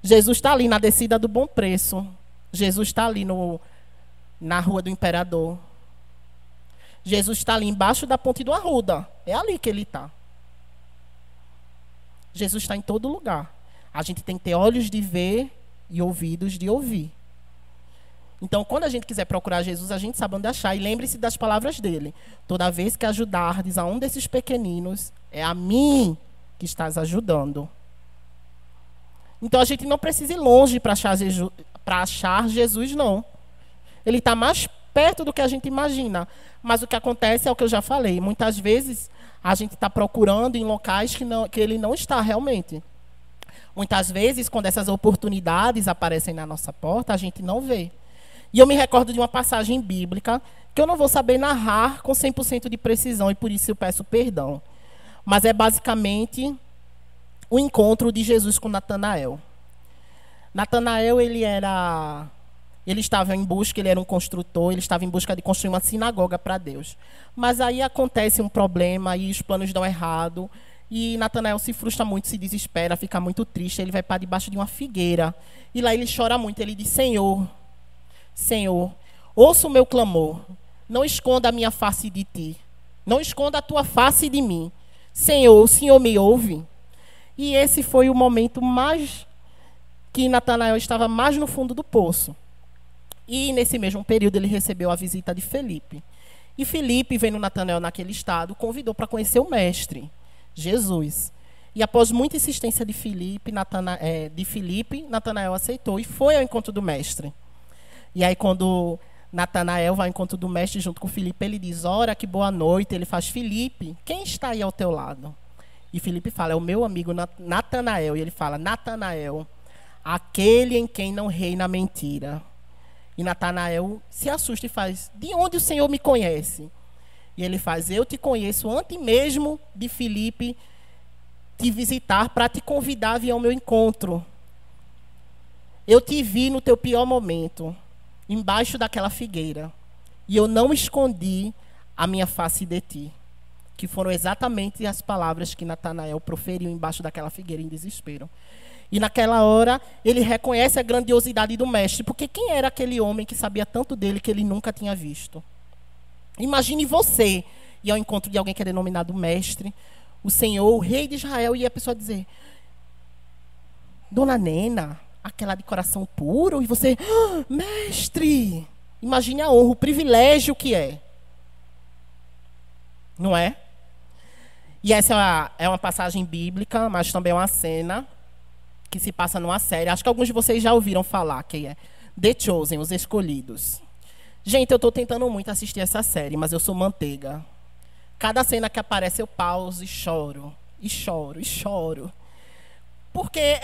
Jesus está ali na descida do Bom Preço. Jesus está ali na Rua do Imperador. Jesus está ali embaixo da Ponte do Arruda. É ali que ele está. Jesus está em todo lugar. A gente tem que ter olhos de ver e ouvidos de ouvir. Então, quando a gente quiser procurar Jesus, a gente sabe onde achar. E lembre-se das palavras dele. Toda vez que ajudardes a um desses pequeninos, é a mim que estás ajudando. Então, a gente não precisa ir longe para achar Jesus, não. Ele está mais perto do que a gente imagina. Mas o que acontece é o que eu já falei. Muitas vezes, a gente está procurando em locais que ele não está realmente. Muitas vezes, quando essas oportunidades aparecem na nossa porta, a gente não vê. E eu me recordo de uma passagem bíblica que eu não vou saber narrar com 100% de precisão, e por isso eu peço perdão. Mas é basicamente o encontro de Jesus com Natanael. Natanael, ele estava em busca, ele era um construtor, ele estava em busca de construir uma sinagoga para Deus. Mas aí acontece um problema, e os planos dão errado, e Natanael se frustra muito, se desespera, fica muito triste, ele vai para debaixo de uma figueira. E lá ele chora muito, ele diz: Senhor, ouça o meu clamor, não esconda a minha face de ti, não esconda a tua face de mim. Senhor, o Senhor me ouve? E esse foi o momento mais que Natanael estava mais no fundo do poço. E nesse mesmo período ele recebeu a visita de Felipe. E Felipe, vendo Natanael naquele estado, convidou para conhecer o mestre, Jesus. E após muita insistência de Felipe, Natanael aceitou e foi ao encontro do mestre. E aí, quando Natanael vai ao encontro do mestre junto com Filipe, ele diz: ora, que boa noite. Ele faz: Filipe, quem está aí ao teu lado? E Filipe fala: é o meu amigo Natanael. E ele fala: Natanael, aquele em quem não reina a mentira. E Natanael se assusta e faz: de onde o Senhor me conhece? E ele faz: eu te conheço antes mesmo de Filipe te visitar para te convidar a vir ao meu encontro. Eu te vi no teu pior momento, embaixo daquela figueira, e eu não escondi a minha face de ti. Que foram exatamente as palavras que Natanael proferiu embaixo daquela figueira em desespero. E naquela hora, ele reconhece a grandiosidade do mestre, porque quem era aquele homem que sabia tanto dele que ele nunca tinha visto? Imagine você ir ao encontro de alguém que é denominado mestre, o Senhor, o rei de Israel, e a pessoa dizer: Dona Nena, aquela de coração puro, e você: mestre! Imagine a honra, o privilégio que é. Não é? E essa é uma passagem bíblica, mas também é uma cena que se passa numa série. Acho que alguns de vocês já ouviram falar, que é The Chosen, Os Escolhidos. Gente, eu estou tentando muito assistir essa série, mas eu sou manteiga. Cada cena que aparece eu pauso e choro. E choro, e choro. Porque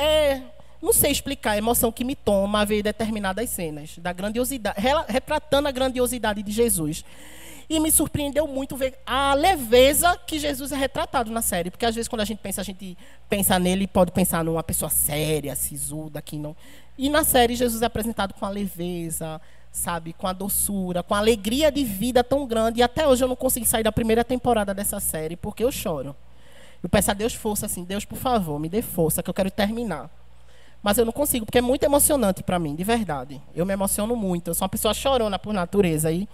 não sei explicar a emoção que me toma a ver determinadas cenas, da grandiosidade, retratando a grandiosidade de Jesus. E me surpreendeu muito ver a leveza que Jesus é retratado na série. Porque às vezes quando a gente pensa nele, pode pensar numa pessoa séria, sisuda, que não. E na série Jesus é apresentado com a leveza, sabe, com a doçura, com a alegria de vida tão grande. E até hoje eu não consegui sair da primeira temporada dessa série, porque eu choro. Eu peço a Deus força, assim: Deus, por favor, me dê força, que eu quero terminar. Mas eu não consigo, porque é muito emocionante para mim, de verdade. Eu me emociono muito. Eu sou uma pessoa chorona por natureza. E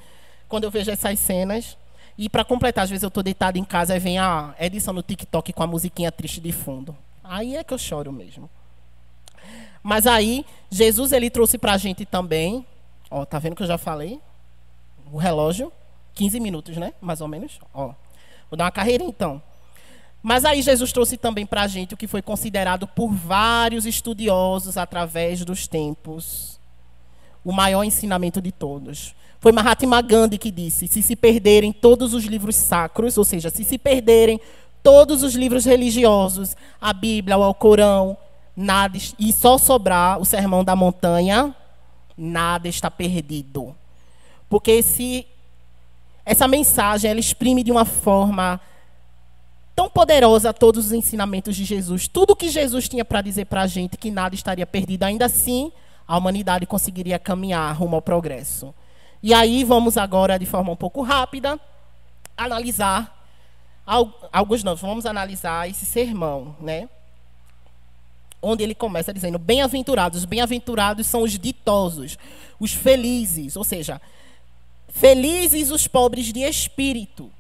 quando eu vejo essas cenas, e para completar, às vezes eu estou deitada em casa e vem a edição no TikTok com a musiquinha triste de fundo. Aí é que eu choro mesmo. Mas aí, Jesus, ele trouxe para a gente também, ó, tá vendo que eu já falei? O relógio, 15 minutos, né? Mais ou menos. Ó, vou dar uma carreira então. Mas aí Jesus trouxe também para a gente o que foi considerado por vários estudiosos através dos tempos o maior ensinamento de todos. Foi Mahatma Gandhi que disse: se perderem todos os livros sacros, ou seja, se perderem todos os livros religiosos, a Bíblia, o Alcorão, nada, e só sobrar o Sermão da Montanha, nada está perdido. Porque essa mensagem ela exprime de uma forma tão poderosa todos os ensinamentos de Jesus. Tudo que Jesus tinha para dizer para a gente, que nada estaria perdido. Ainda assim, a humanidade conseguiria caminhar rumo ao progresso. E aí vamos agora, de forma um pouco rápida, analisar vamos analisar esse sermão, né? Onde ele começa dizendo: bem-aventurados são os ditosos, os felizes, ou seja, felizes os pobres de espírito,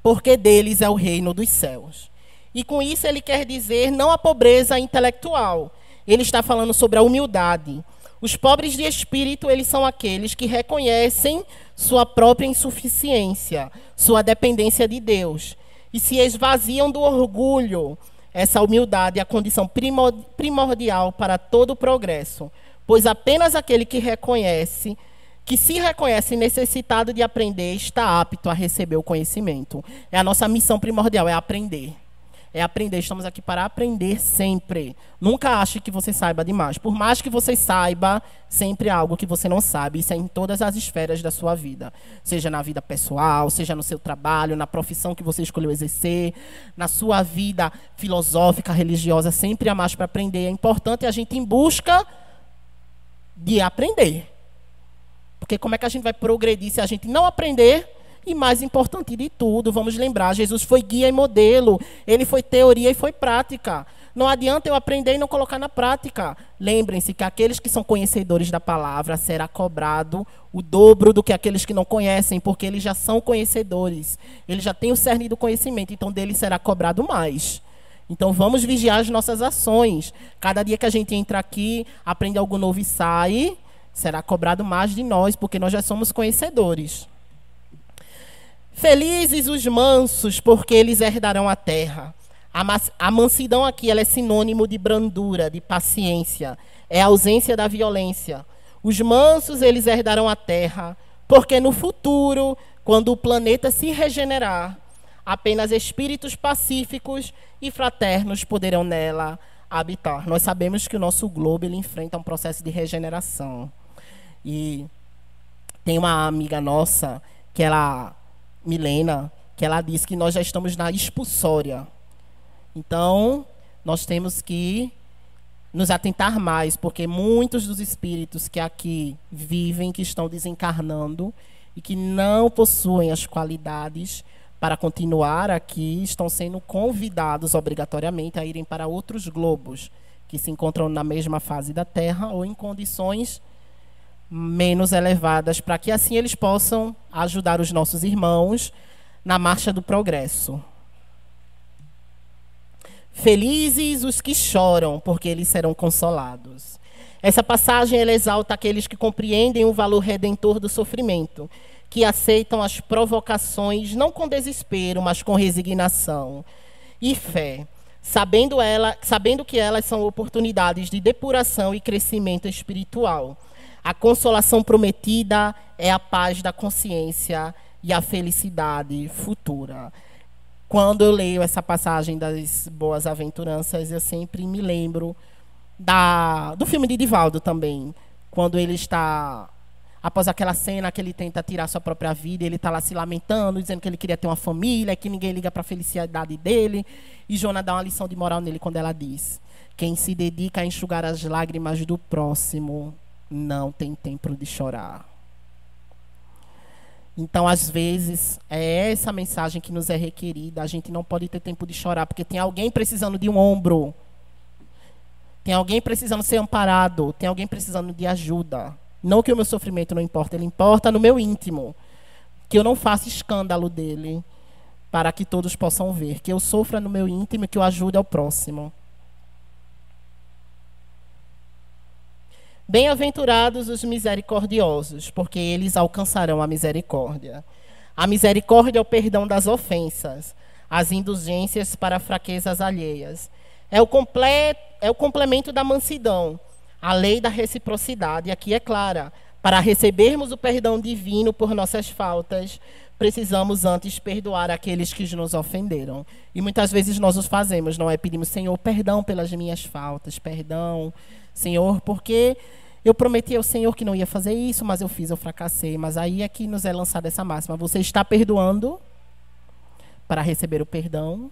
porque deles é o reino dos céus. E com isso ele quer dizer não a pobreza intelectual, ele está falando sobre a humildade. Os pobres de espírito, eles são aqueles que reconhecem sua própria insuficiência, sua dependência de Deus, e se esvaziam do orgulho. Essa humildade é a condição primordial para todo o progresso, pois apenas aquele que se reconhece necessitado de aprender, está apto a receber o conhecimento. É a nossa missão primordial, é aprender. É aprender, estamos aqui para aprender sempre. Nunca ache que você saiba demais. Por mais que você saiba, sempre há algo que você não sabe. Isso é em todas as esferas da sua vida. Seja na vida pessoal, seja no seu trabalho, na profissão que você escolheu exercer, na sua vida filosófica, religiosa, sempre há mais para aprender. É importante a gente ir em busca de aprender. Porque como é que a gente vai progredir se a gente não aprender? E mais importante de tudo, vamos lembrar, Jesus foi guia e modelo. Ele foi teoria e foi prática. Não adianta eu aprender e não colocar na prática. Lembrem-se que aqueles que são conhecedores da palavra será cobrado o dobro do que aqueles que não conhecem, porque eles já são conhecedores. Eles já têm o cerne do conhecimento, então deles será cobrado mais. Então vamos vigiar as nossas ações. Cada dia que a gente entra aqui, aprende algo novo e sai, será cobrado mais de nós, porque nós já somos conhecedores. Felizes os mansos, porque eles herdarão a terra. A mansidão aqui ela é sinônimo de brandura, de paciência. É a ausência da violência. Os mansos, eles herdarão a terra, porque no futuro, quando o planeta se regenerar, apenas espíritos pacíficos e fraternos poderão nela habitar. Nós sabemos que o nosso globo ele enfrenta um processo de regeneração. E tem uma amiga nossa, Milena, que ela diz que nós já estamos na expulsória. Então, nós temos que nos atentar mais, porque muitos dos espíritos que aqui vivem, que estão desencarnando e que não possuem as qualidades para continuar aqui, estão sendo convidados obrigatoriamente a irem para outros globos que se encontram na mesma fase da Terra ou em condições menos elevadas, para que assim eles possam ajudar os nossos irmãos na marcha do progresso. Felizes os que choram, porque eles serão consolados. Essa passagem ela exalta aqueles que compreendem o valor redentor do sofrimento, que aceitam as provocações não com desespero, mas com resignação e fé, sabendo que elas são oportunidades de depuração e crescimento espiritual. A consolação prometida é a paz da consciência e a felicidade futura. Quando eu leio essa passagem das Boas-Aventuranças, eu sempre me lembro do filme de Divaldo também. Quando ele está, após aquela cena que ele tenta tirar sua própria vida, ele está lá se lamentando, dizendo que ele queria ter uma família, que ninguém liga para a felicidade dele. E Joana dá uma lição de moral nele quando ela diz: quem se dedica a enxugar as lágrimas do próximo não tem tempo de chorar. Então, às vezes, é essa mensagem que nos é requerida. A gente não pode ter tempo de chorar, porque tem alguém precisando de um ombro. Tem alguém precisando ser amparado. Tem alguém precisando de ajuda. Não que o meu sofrimento não importa, ele importa no meu íntimo. Que eu não faça escândalo dele, para que todos possam ver. Que eu sofra no meu íntimo e que eu ajude ao próximo. Bem-aventurados os misericordiosos, porque eles alcançarão a misericórdia. A misericórdia é o perdão das ofensas, as indulgências para fraquezas alheias. É o complemento da mansidão. A lei da reciprocidade aqui é clara. Para recebermos o perdão divino por nossas faltas, precisamos antes perdoar aqueles que nos ofenderam. E muitas vezes nós os fazemos, não é? Pedimos: Senhor, perdão pelas minhas faltas, perdão, Senhor, porque eu prometi ao Senhor que não ia fazer isso, mas eu fiz, eu fracassei. Mas aí é que nos é lançada essa máxima: você está perdoando para receber o perdão?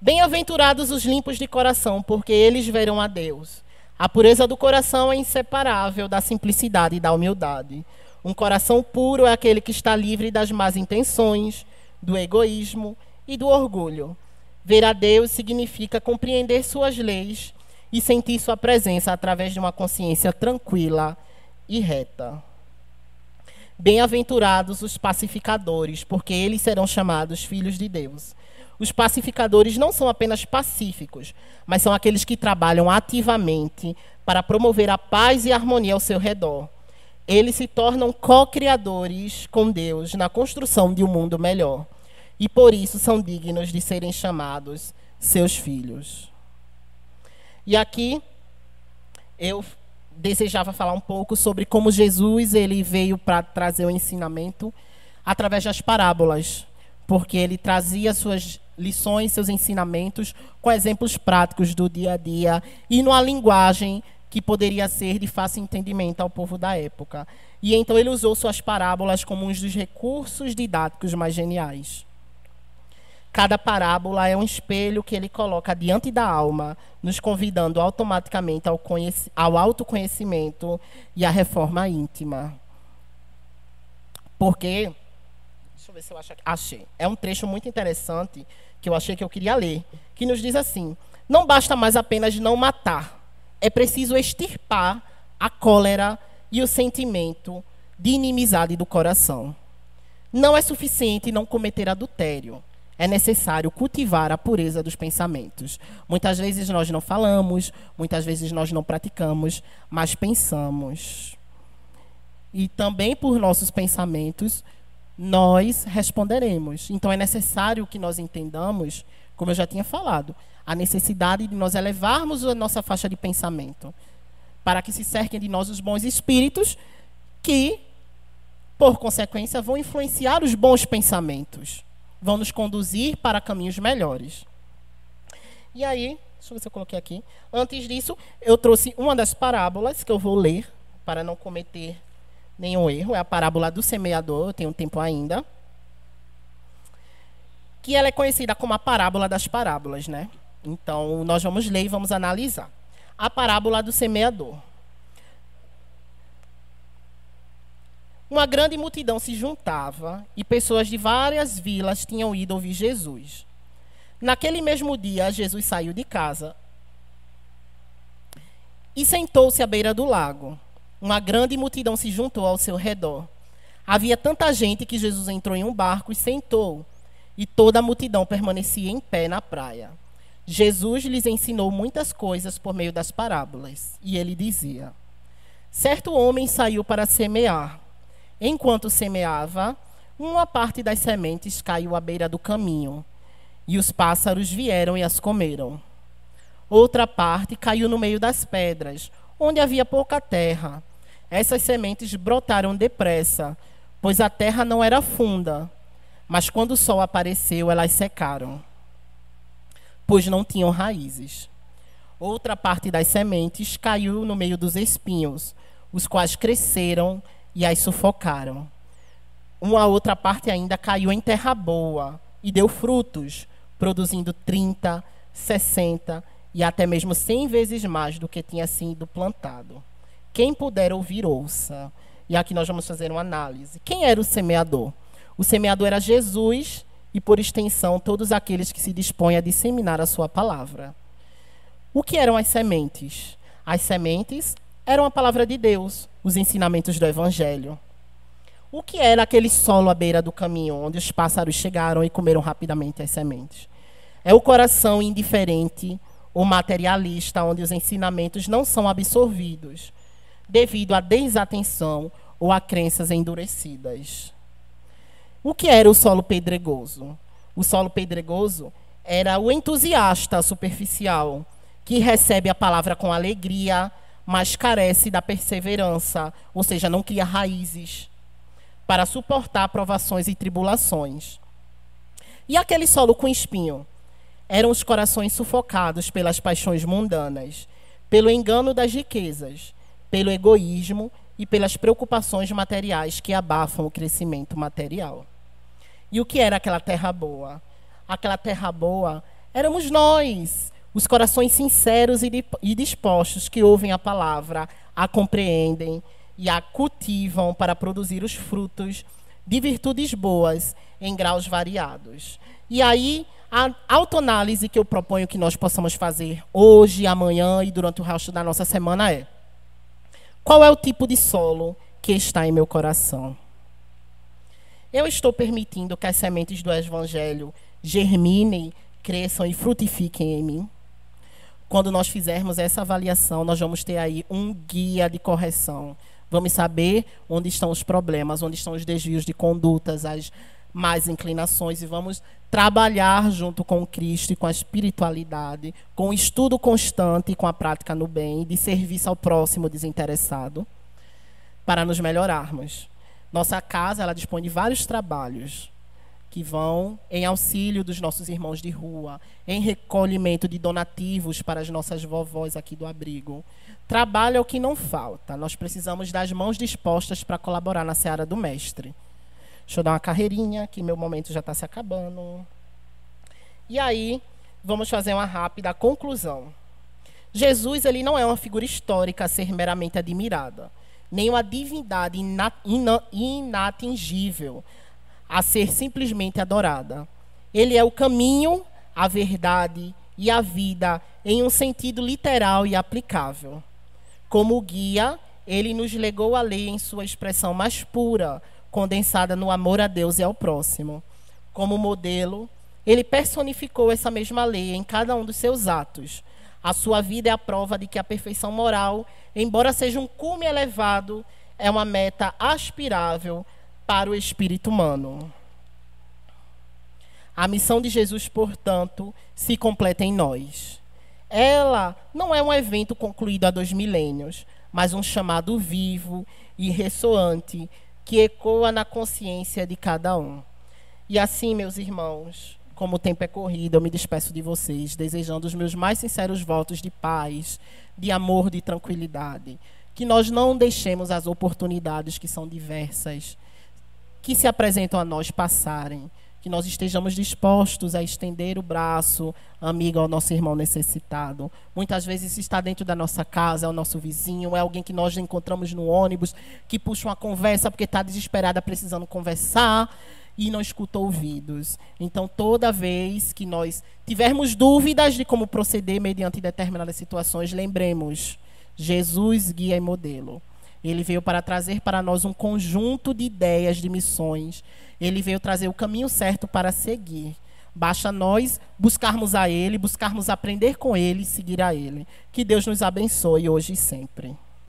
Bem-aventurados os limpos de coração, porque eles verão a Deus. A pureza do coração é inseparável da simplicidade e da humildade. Um coração puro é aquele que está livre das más intenções, do egoísmo e do orgulho. Ver a Deus significa compreender suas leis e sentir sua presença através de uma consciência tranquila e reta. Bem-aventurados os pacificadores, porque eles serão chamados filhos de Deus. Os pacificadores não são apenas pacíficos, mas são aqueles que trabalham ativamente para promover a paz e a harmonia ao seu redor. Eles se tornam co-criadores com Deus na construção de um mundo melhor. E por isso são dignos de serem chamados seus filhos. E aqui eu desejava falar um pouco sobre como Jesus ele veio para trazer o ensinamento através das parábolas, porque ele trazia suas lições, seus ensinamentos com exemplos práticos do dia a dia e numa linguagem que poderia ser de fácil entendimento ao povo da época. E então ele usou suas parábolas como um dos recursos didáticos mais geniais. Cada parábola é um espelho que ele coloca diante da alma, nos convidando automaticamente ao autoconhecimento e à reforma íntima. Porque, deixa eu ver se eu achei. É um trecho muito interessante que eu achei que eu queria ler, que nos diz assim: não basta mais apenas não matar, é preciso extirpar a cólera e o sentimento de inimizade do coração. Não é suficiente não cometer adultério. É necessário cultivar a pureza dos pensamentos. Muitas vezes nós não falamos, muitas vezes nós não praticamos, mas pensamos. E também por nossos pensamentos, nós responderemos. Então é necessário que nós entendamos, como eu já tinha falado, a necessidade de nós elevarmos a nossa faixa de pensamento, para que se cerquem de nós os bons espíritos que, por consequência, vão influenciar os bons pensamentos. Vão nos conduzir para caminhos melhores. E aí, deixa eu ver se eu coloquei aqui. Antes disso, eu trouxe uma das parábolas que eu vou ler, para não cometer nenhum erro. É a parábola do semeador, eu tenho tempo ainda. Que ela é conhecida como a parábola das parábolas, né? Então, nós vamos ler e vamos analisar. A parábola do semeador. Uma grande multidão se juntava e pessoas de várias vilas tinham ido ouvir Jesus. Naquele mesmo dia, Jesus saiu de casa e sentou-se à beira do lago. Uma grande multidão se juntou ao seu redor. Havia tanta gente que Jesus entrou em um barco e sentou, e toda a multidão permanecia em pé na praia. Jesus lhes ensinou muitas coisas por meio das parábolas, e ele dizia: certo homem saiu para semear. Enquanto semeava, uma parte das sementes caiu à beira do caminho, e os pássaros vieram e as comeram. Outra parte caiu no meio das pedras, onde havia pouca terra. Essas sementes brotaram depressa, pois a terra não era funda. Mas quando o sol apareceu, elas secaram, pois não tinham raízes. Outra parte das sementes caiu no meio dos espinhos, os quais cresceram e as sufocaram. Uma outra parte ainda caiu em terra boa e deu frutos, produzindo 30, 60 e até mesmo 100 vezes mais do que tinha sido plantado. Quem puder ouvir, ouça. E aqui nós vamos fazer uma análise. Quem era o semeador? O semeador era Jesus e, por extensão, todos aqueles que se dispõem a disseminar a sua palavra. O que eram as sementes? As sementes eram a palavra de Deus, os ensinamentos do Evangelho. O que era aquele solo à beira do caminho, onde os pássaros chegaram e comeram rapidamente as sementes? É o coração indiferente ou materialista, onde os ensinamentos não são absorvidos, devido à desatenção ou a crenças endurecidas. O que era o solo pedregoso? O solo pedregoso era o entusiasta superficial, que recebe a palavra com alegria, mas carece da perseverança, ou seja, não cria raízes para suportar provações e tribulações. E aquele solo com espinho? Eram os corações sufocados pelas paixões mundanas, pelo engano das riquezas, pelo egoísmo e pelas preocupações materiais que abafam o crescimento material. E o que era aquela terra boa? Aquela terra boa éramos nós, os corações sinceros e dispostos que ouvem a palavra, a compreendem e a cultivam para produzir os frutos de virtudes boas em graus variados. E aí, a autoanálise que eu proponho que nós possamos fazer hoje, amanhã e durante o resto da nossa semana é: qual é o tipo de solo que está em meu coração? Eu estou permitindo que as sementes do Evangelho germinem, cresçam e frutifiquem em mim. Quando nós fizermos essa avaliação, nós vamos ter aí um guia de correção. Vamos saber onde estão os problemas, onde estão os desvios de condutas, as más inclinações, e vamos trabalhar junto com Cristo e com a espiritualidade, com o estudo constante e com a prática no bem, de serviço ao próximo desinteressado, para nos melhorarmos. Nossa casa, ela dispõe de vários trabalhos que vão em auxílio dos nossos irmãos de rua, em recolhimento de donativos para as nossas vovós aqui do abrigo. Trabalho é o que não falta. Nós precisamos das mãos dispostas para colaborar na seara do Mestre. Deixa eu dar uma carreirinha, que meu momento já está se acabando. E aí, vamos fazer uma rápida conclusão. Jesus, ele não é uma figura histórica a ser meramente admirada, nem uma divindade inatingível a ser simplesmente adorada. Ele é o caminho, a verdade e a vida em um sentido literal e aplicável. Como guia, ele nos legou a lei em sua expressão mais pura, condensada no amor a Deus e ao próximo. Como modelo, ele personificou essa mesma lei em cada um dos seus atos. A sua vida é a prova de que a perfeição moral, embora seja um cume elevado, é uma meta aspirável para o espírito humano. A missão de Jesus, portanto, se completa em nós. Ela não é um evento concluído há 2 milênios, mas um chamado vivo e ressoante que ecoa na consciência de cada um. E assim, meus irmãos, como o tempo é corrido, eu me despeço de vocês, desejando os meus mais sinceros votos de paz, de amor, de tranquilidade. Que nós não deixemos as oportunidades que são diversas, que se apresentam a nós, passarem. Que nós estejamos dispostos a estender o braço amigo ao nosso irmão necessitado. Muitas vezes está dentro da nossa casa, é o nosso vizinho, é alguém que nós encontramos no ônibus, que puxa uma conversa porque está desesperada, precisando conversar e não escuta ouvidos. Então, toda vez que nós tivermos dúvidas de como proceder mediante determinadas situações, lembremos, Jesus, guia e modelo. Ele veio para trazer para nós um conjunto de ideias, de missões. Ele veio trazer o caminho certo para seguir. Basta nós buscarmos a Ele, buscarmos aprender com Ele e seguir a Ele. Que Deus nos abençoe hoje e sempre.